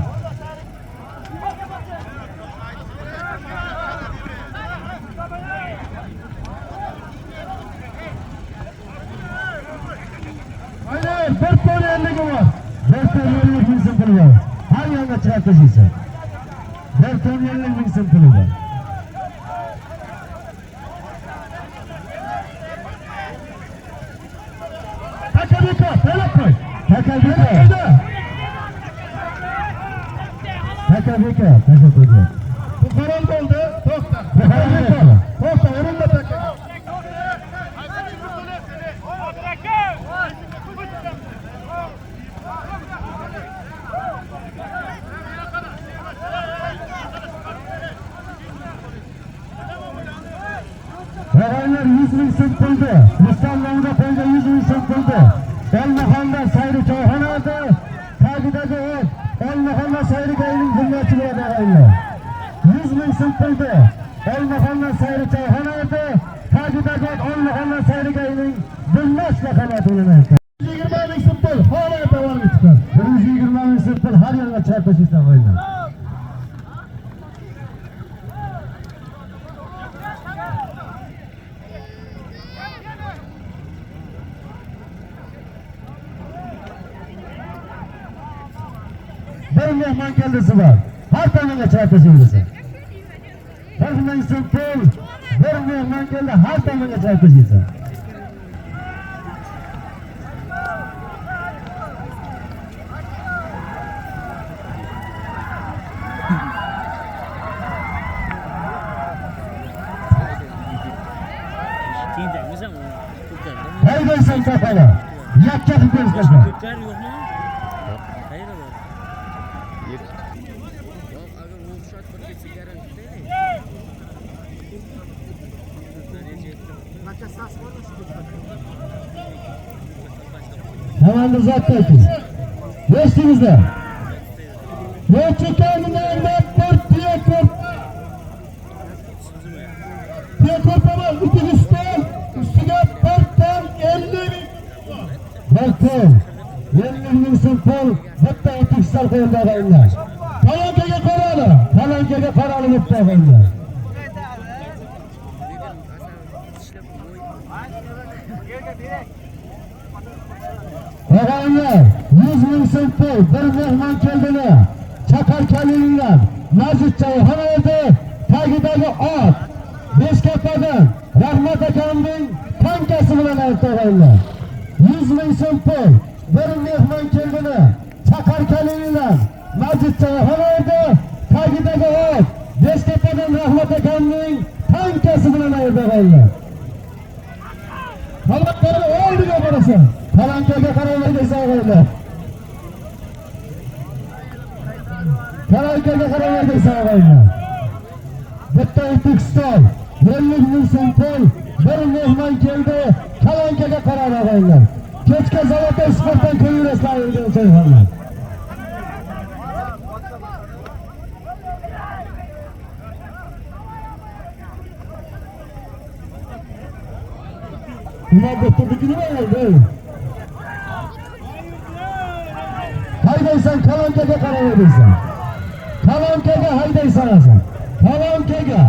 B: Haydi, bir kun endi bor. Bir kun 50 ming so'm pul bor. Har yerga chiqib tashlaysan. Bir kun 50 ming so'm pul bor. Takabika, telep koy. Takabika. Bu karan oldu. Tohta. Tohta, önünde takabika. Rahaylar 100 ming so'm puldi. Rustam nomida qo'yga 100 ming so'm puldi. Elmaxonda sayri chayxona edi. Tagidagi ot Elmaxonda sayri gayning hurmatchi bo'ladi rahaylar. 100 ming so'm puldi. Elmaxonda sayri chayxona edi. Tagidagi ot Elmaxonda sayri gayning bundash maqomati bo'ladi. 120 ming so'm pul hala davom etdi. 120 ming so'm pul har yerga chiqib tashlaysan rahaylar. Bir mehmon keldisi var. Har tomonga chiqib tashlaysan. 1 ming so'm pul. Bir mehmon keldi, har tomonga chiqib tashlaysan. Haydaysan kafana. Yakka qilib qo'ysan.
G: Ko'kar yo'qmi? Qayerda bor? Yo'q, agar u shot bir ketsa garanti
B: Tamam uzatmayın. Geçtiğinizde. Ne çıkanından bir piyakor. Piyakor baba üstüne üstüne 4 ton 50 bin. 4 ton. 50 ming so'm pul bitta etik stol qo'yildi og'aylar. Palankaga qaradi. Palankaga qaradi bitta og'aylar. Og'aylar 100 ming so'm pul bir mehmon keldilar. Chaqar kalinglar. Mazidchoy Xonaydi tagidagi ot Beshkapadan Rahmat akamning tankasi bilan aytag'aylar. 100 ming so'm pul bir mehmon keldilar. Chaqar kalinglar. Mazidchoy Xonaydi tagidagi ot Beshkapadan Rahmat akamning tankasi bilan aytag'aylar. Palankaga oldiga borasan. Palankaga qaramaydi sog'aylar. Palankaga qaramaydi sog'aylar. Bitta etik stol 50 ming so'm pul bir mehmon keldi. Palankaga qarab og'aylar. Kechga Zolotoy sportdan ko'ngillaslar o'yinlar. Nima bo'pti nima bo'ldi? Haydaysan palankaga qaramaysan. Palankaga haydaysan. Palankaga.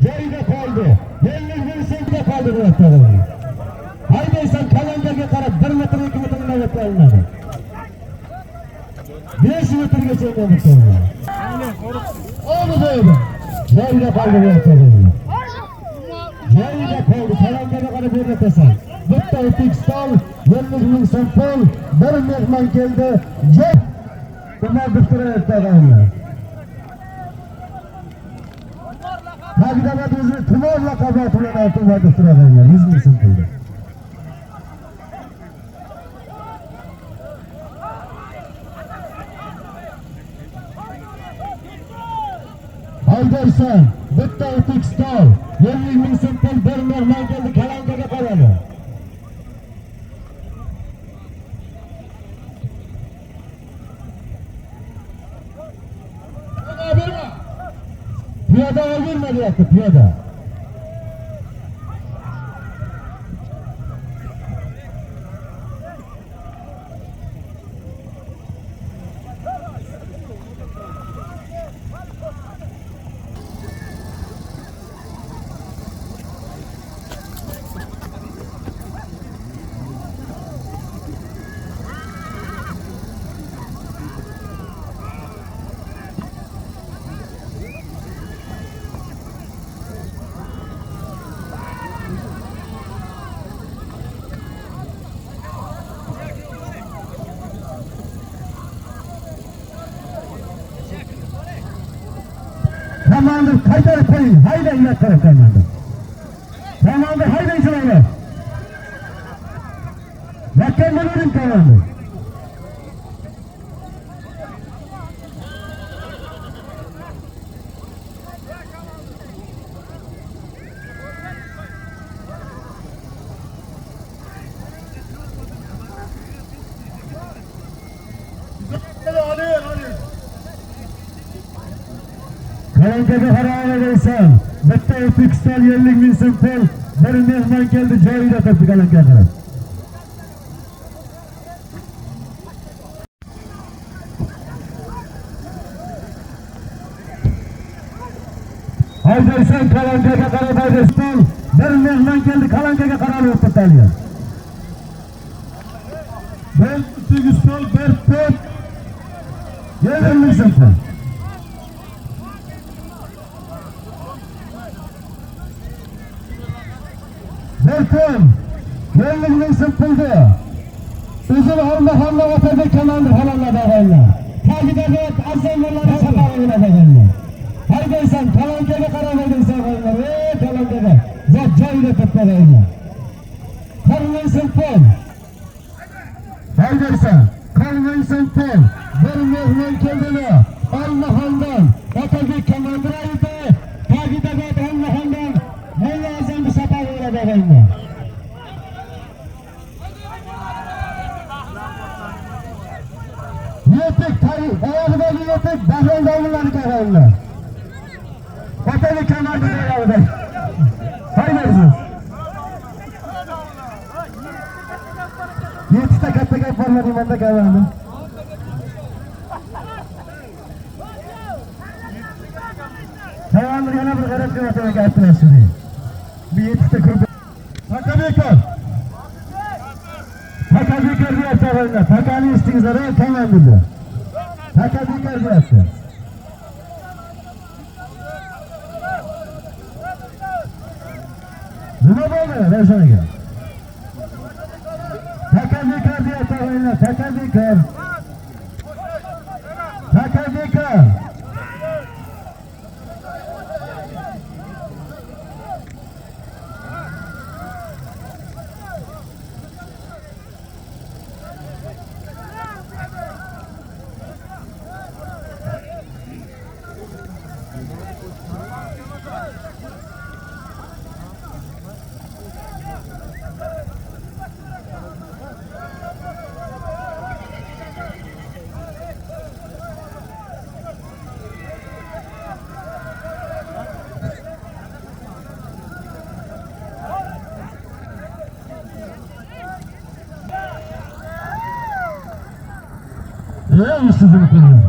B: Joyida qoldi. 50 ming so'mga qoldi bu yerda. Haydaysan palankaga qarab 1 metr 2 metrdan o'tolmadi. 5 metrgacha o'tolmadi. Oldi deydi. Joyida qoldi bu yerda. Joyida qoldi. Palankaga qarab o'rnatasan. Bitta etik stol 50 ming so'm pul bir mehmon keldi. Joy nima bitirayotganlar. Tagidagi o'zini tumor laqabati bilan aytib turadilar. 100 ming so'm pulda. Haydaysan bitta etik stol 50 ming so'm pul bir mehmon keldi. Palankaga qaradi. Piyoda olma deyapti, piyoda. Komandır kaytarıp koyun. Haydi inat taraf komandır. Komandır haydi inşallah. Bakın bulurum komandır. Palankaga qaramaysan. Bitta etik stol 50 ming so'm pul bir mehmon keldi. Joyida turibdi palankaga qarab. Haydaysan palankaga qarab haydaysan. Bir mehmon keldi. Palankaga qarab o'tirdilar. Bir etik stol bir top 50 ming so'm pul. Berkan, 50 ming so'm puldi. O'zini hamma otadi komandir halollar og'aylar. Tagidagi azamlarni chaqaringlar deganlar. Haydaysan palankaga qaramaysan og'aylar. Palankaga. Zot joyida turibdilar. 40 ming so'm pul. Haydaysan 40 ming so'm pul. Bir mehmon keldilar. Allohondan Otabek komandir aytdi. Tagidagi Allohondan Molla Azamni chaqaringlar deganlar. Yetik tarix, oyog'idagi yetik Bahrayndagilarni qaranglar. Otabek komandir aytdi. Haydaysiz. 7 ta katta gap borlar imanda kavardi. Kavarni yana bir qarab ko'rsating aytmasini. Bu 7 ta ko'p. Takabekor. Takabekor deyapti o'g'illar. Takani estingizlar, kavardi. Takabekor deyapti. Nima bo'ldi Ravshan aka? Takabekor deyapti o'g'illar. Takabekor. Takabekor. Ne işsizim kılıyor?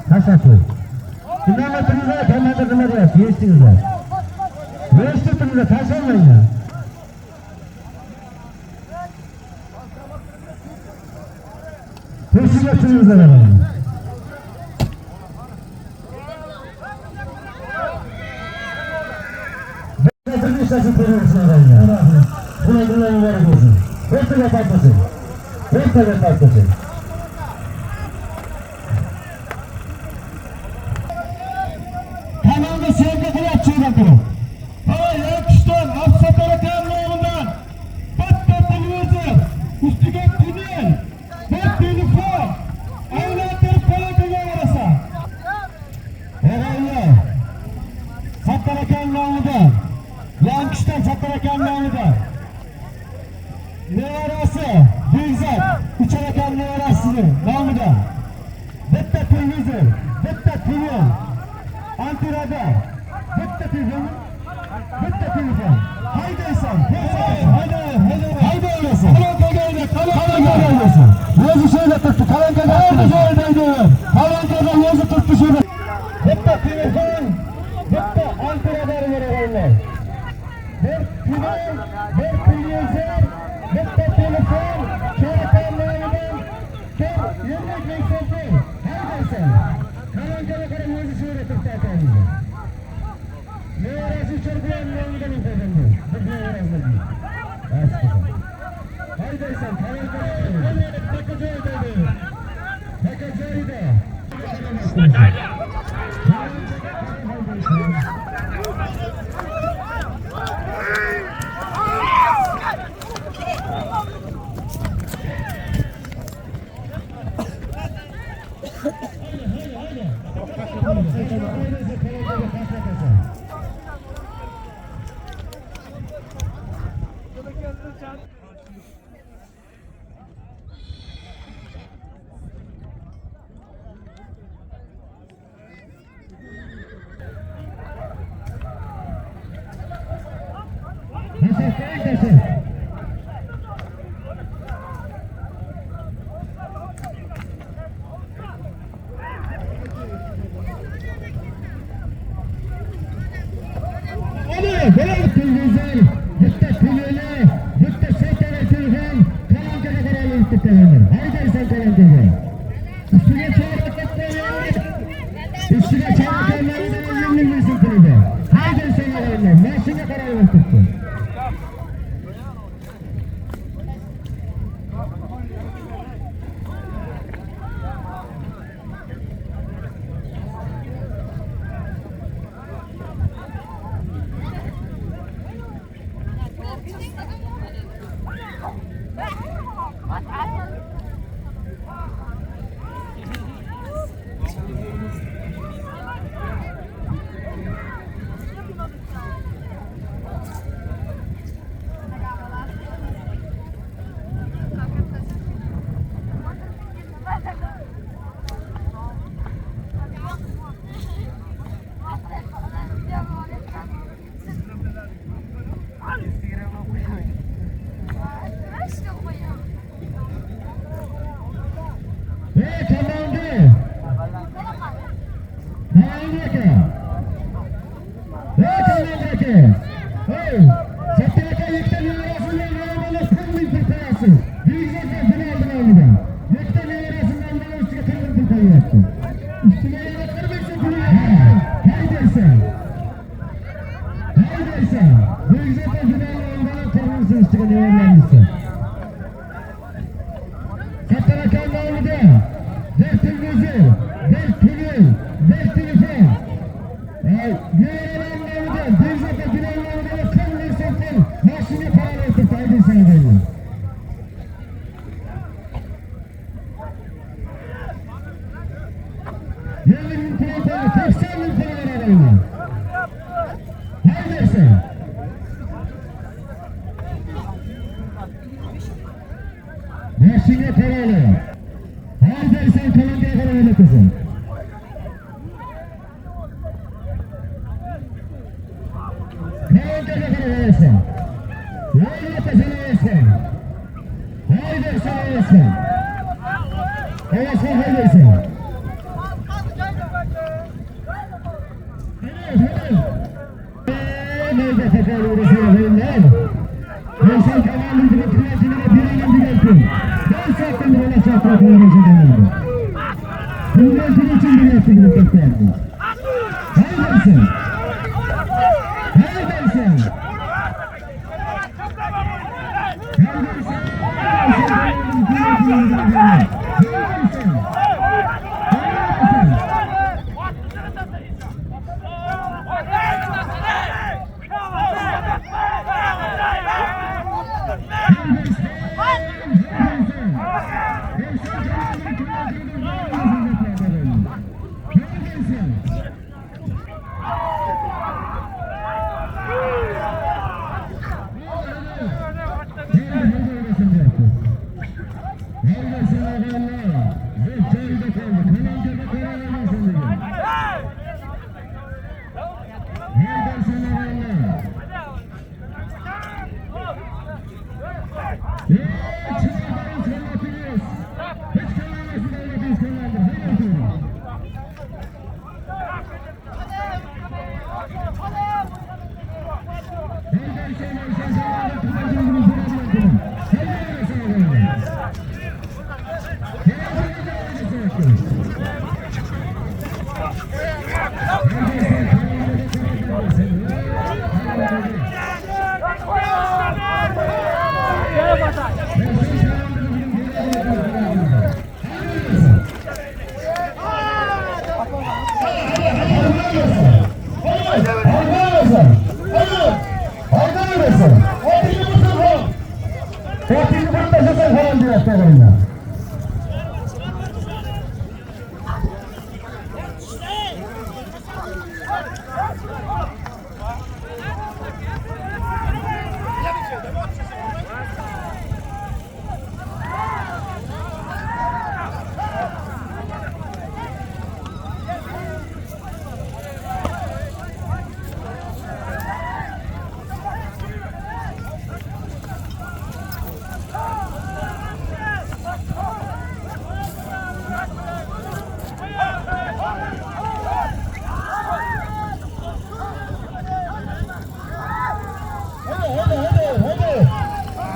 B: Kaçaklı. Dinleme tırmıza, kendine tırmıza yap, yeştinizler. Yeştin tırmıza, taşanmayın ya. Teşkiler tırmıza verin. Ben tırmıza taşın tırmıza verin ya. Buna mübarek olsun. Hepsine patlasın. Hepsine patlasın. Kanalda sevgi kılatçıyla kurun. Hava yakıştan, Afsatara kanalından, Batta televizyon, üstüge tünel, bir telefon, evlatları palakıya arasa. Herhalde, Satara kanalından, Yankıştan Satara kanalından, ne arası, Büyüzat, Uçara kanlı arasının namıda, Batta televizyon, Batta tünel, Antirada, bitta telefon, haydi insan, haydi oynasın, kalankaga oynasın, yazı şöyle tuttu, kalankaga oynasın, kalankaga yazı tuttu şöyle, bitta telefon, bitta Antirada oynasın, bir tünel, bir televizyon, bitta telefon, çarakanlarından, bir yürek yükselti, haydi insan, kalankaga yazı şöyle tuttu efendim. Ne arası çarpıyan yoldan efendim. Bu arası değil. Haydi sen, haydi. Takacağıydı. Takacağıydı. Yaşına paralı. Haydi sen Kolombiya'ya para yönetirsin. Kolombiya'ya para verirsin. Yolda sana versin. Haydi sana versin. Havasına haydirsin. Neyde tekrar uğraşıyor beyinler. Neyse kalanın direktörüne bir elimde gelsin. Ben sattım böyle çaprak uğraşıyor beyinler. Bundan sonra için bir yaptı direktörler. Haydirsin. Haydirsin.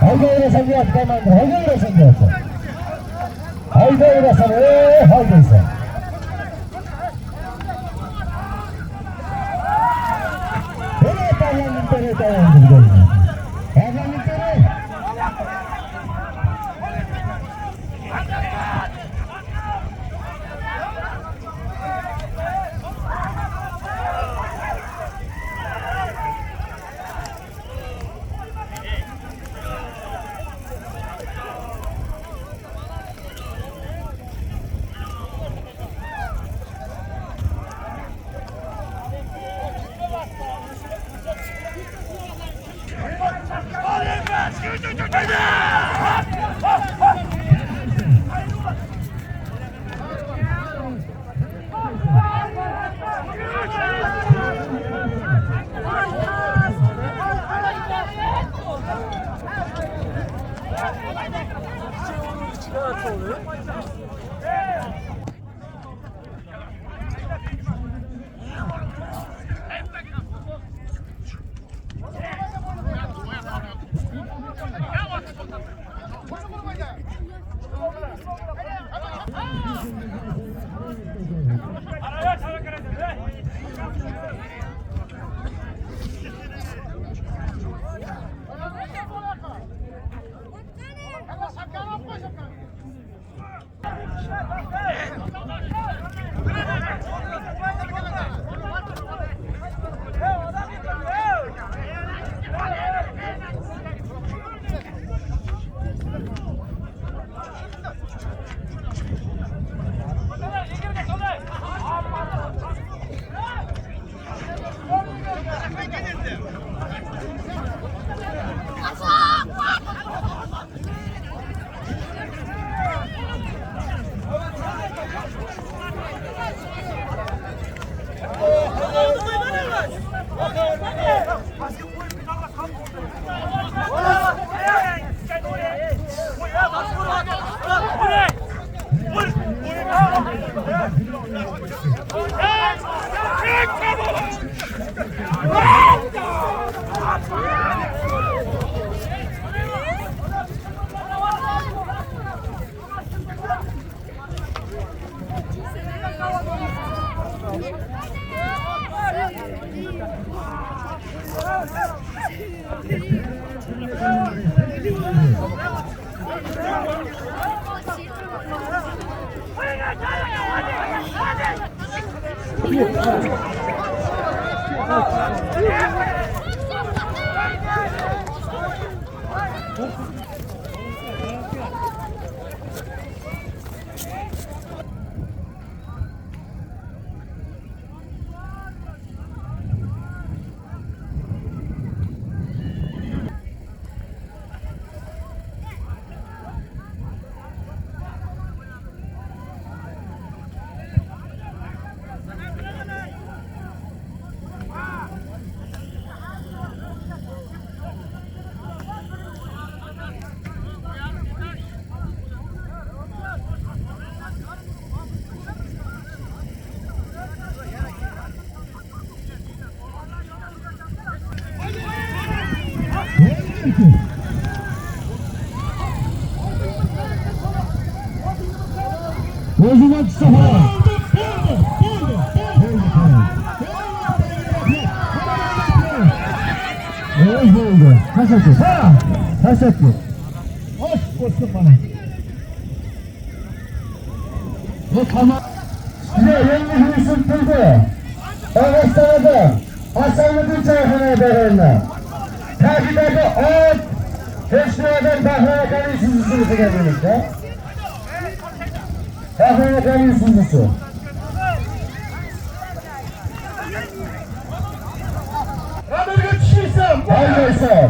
B: Haydi öğresen yat komandır, haydi öğresen yat. Haydi öğresen, haydi sen. Böyle parlamentere dayandır gözüne. Parlamentere. O'zini tutsa xolos. Bo'ldi. Tashakkür. Tashakkür. Hoş bo'lsin mana. Bu tamam. Size yanlış isim tutuldu. Ağustos'ta Hasanlı'nın çayxonaya verenler. Takipdagi ot Teşkilatdan Bahrakan'ın sizisi gelmişler. Bahrakan'ın sizisi. Haberge düşürsem. Hayırlısı.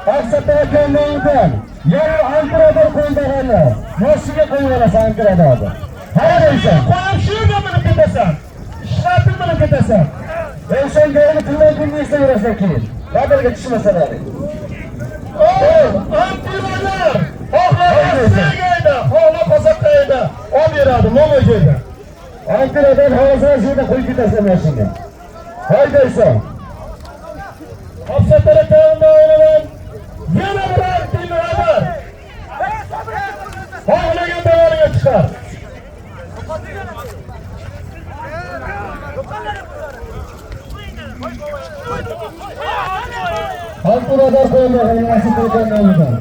B: Aksatlara kendilerinden. Yarı Ankara'da koyduğunu. Nasıl koyuyorlar Ankara'da adı? Hayırlısı. Koyam şurada mı gidesin? İşletim mi gidesin? Ben sen geleni kılmayı istemiyorsun ki. Haberge düşürmesin abi. Antivalar, oğlar Asriyagayda, oğlar Kosakayda, o bir adım, o meceyde. Ankara'dan havasına şurada koy gidesin yaşında. Haydaysa. Hapsatlara kanunda oynanan, yine bırak dinler. Oğlayan davarına çıkar. Ankara'dan koyduğunu nasıl koyduğunu.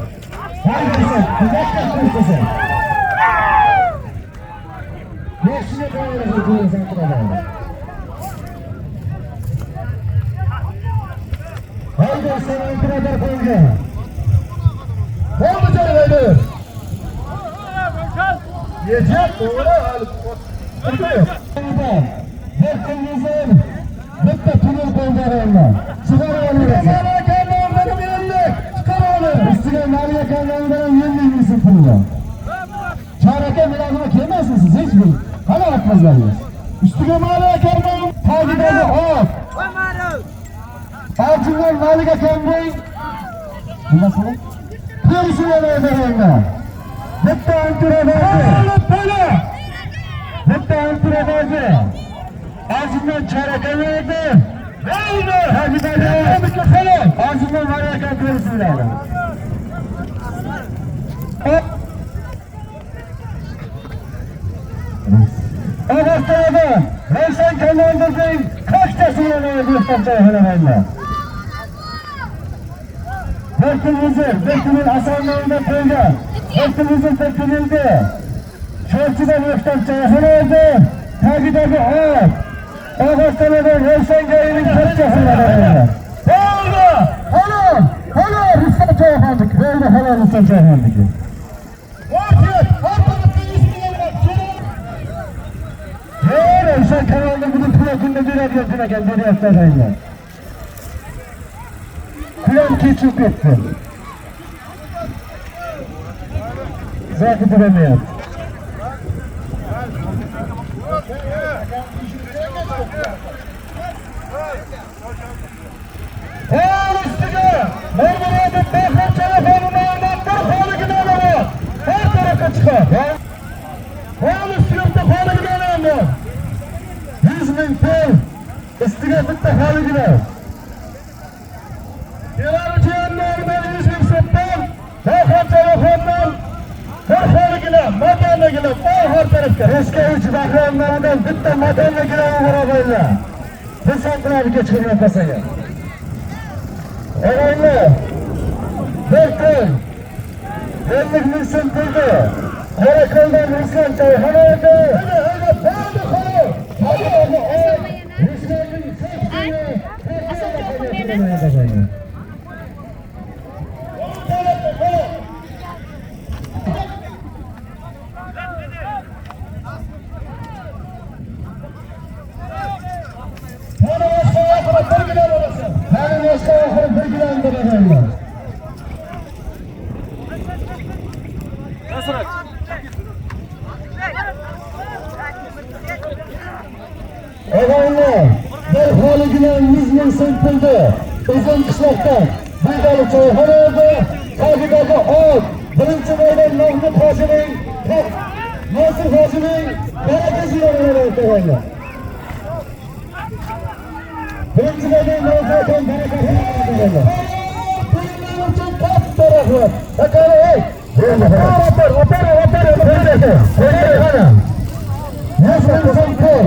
B: Haydaysa, güzel kırkısın. Yaşına koyuyoruz diyoruz Ankara'dan. Haydaysa Ankara'dan koyduğunu. Oldu canım haydi. Yiyecek doğru alıp koyuyor. Hepimizin bitti tünel koyduğunu. Çıkarıyoruz. Üstüne Maliye Kanunları'ndan yenilmişsin pulunu. Çareke mülazıma kelmezsiniz siz hiç mi? Hala atmazlar ya. Üstüne Maliye Kanunları'nın takipleri o. Altından Maliye Kanunları'nın bundan sonra Kırısı'na verdiğinde bitti Ankara'da böyle bitti Ankara'da ağzından çareke verdi. Neydi? Takipleri mikrofonu ağzından Maliye Kanunları'nı verdi. Ağustos'ta Reysen Kanal'daki kaç tasarımı göstereceği hemen. Bektimizin Hasanları'nda koydu. Bektimizin bektimizde. Chorchida boshdan choyxona oldi. Tagidagi ot. Og'astanadan Ravshangayining barcha xonadonlari. Bo'ldi! Halol! Halol! Rustam choyxonadiki. Bo'ldi, halol Rustam choyxonadiki. Vaqt! Har tarafga eshitmayapman. Ravshan kanalda buni pula kunda beradigan kun ekan, beryapti adaylar. Kulam kechib ketdi. Zaki turamayapti. Hol ustiga! Marmurodov Bahrom telefonini bir xoligini olaman. Har tarafga chiqadi. Hol ustiga bitta xoligini olaman. 100 ming pul. Ustiga bitta xoligini. Kelarchilardan 100 ming so'mdan Bahrom telefondan bir xoligini, motorligini har tarafga. Eski uch Bahromlardan bitta motorligini olaman. Bir santralga chiqib pasaga. O'g'aylar, bir kun 50 ming so'm puldi. Qorako'ldan Ruslan choyxona oldi. Bo'ldi, xolos. Ruslanning O'g'aylar, bir xoligina 100 ming so'm puldi. Uzun qishloqdan Buydali choyxona oldi. Tagidagi ot. Birinchi maydon Mahmud hojining, Nosir hojining barakasi yo'lida o'tganlar. Birinchi maydon Nosirdan barakasi yo'lida. Bundan uchun katta rahmat. Akara ey. Opera. 100 ming so'm pul.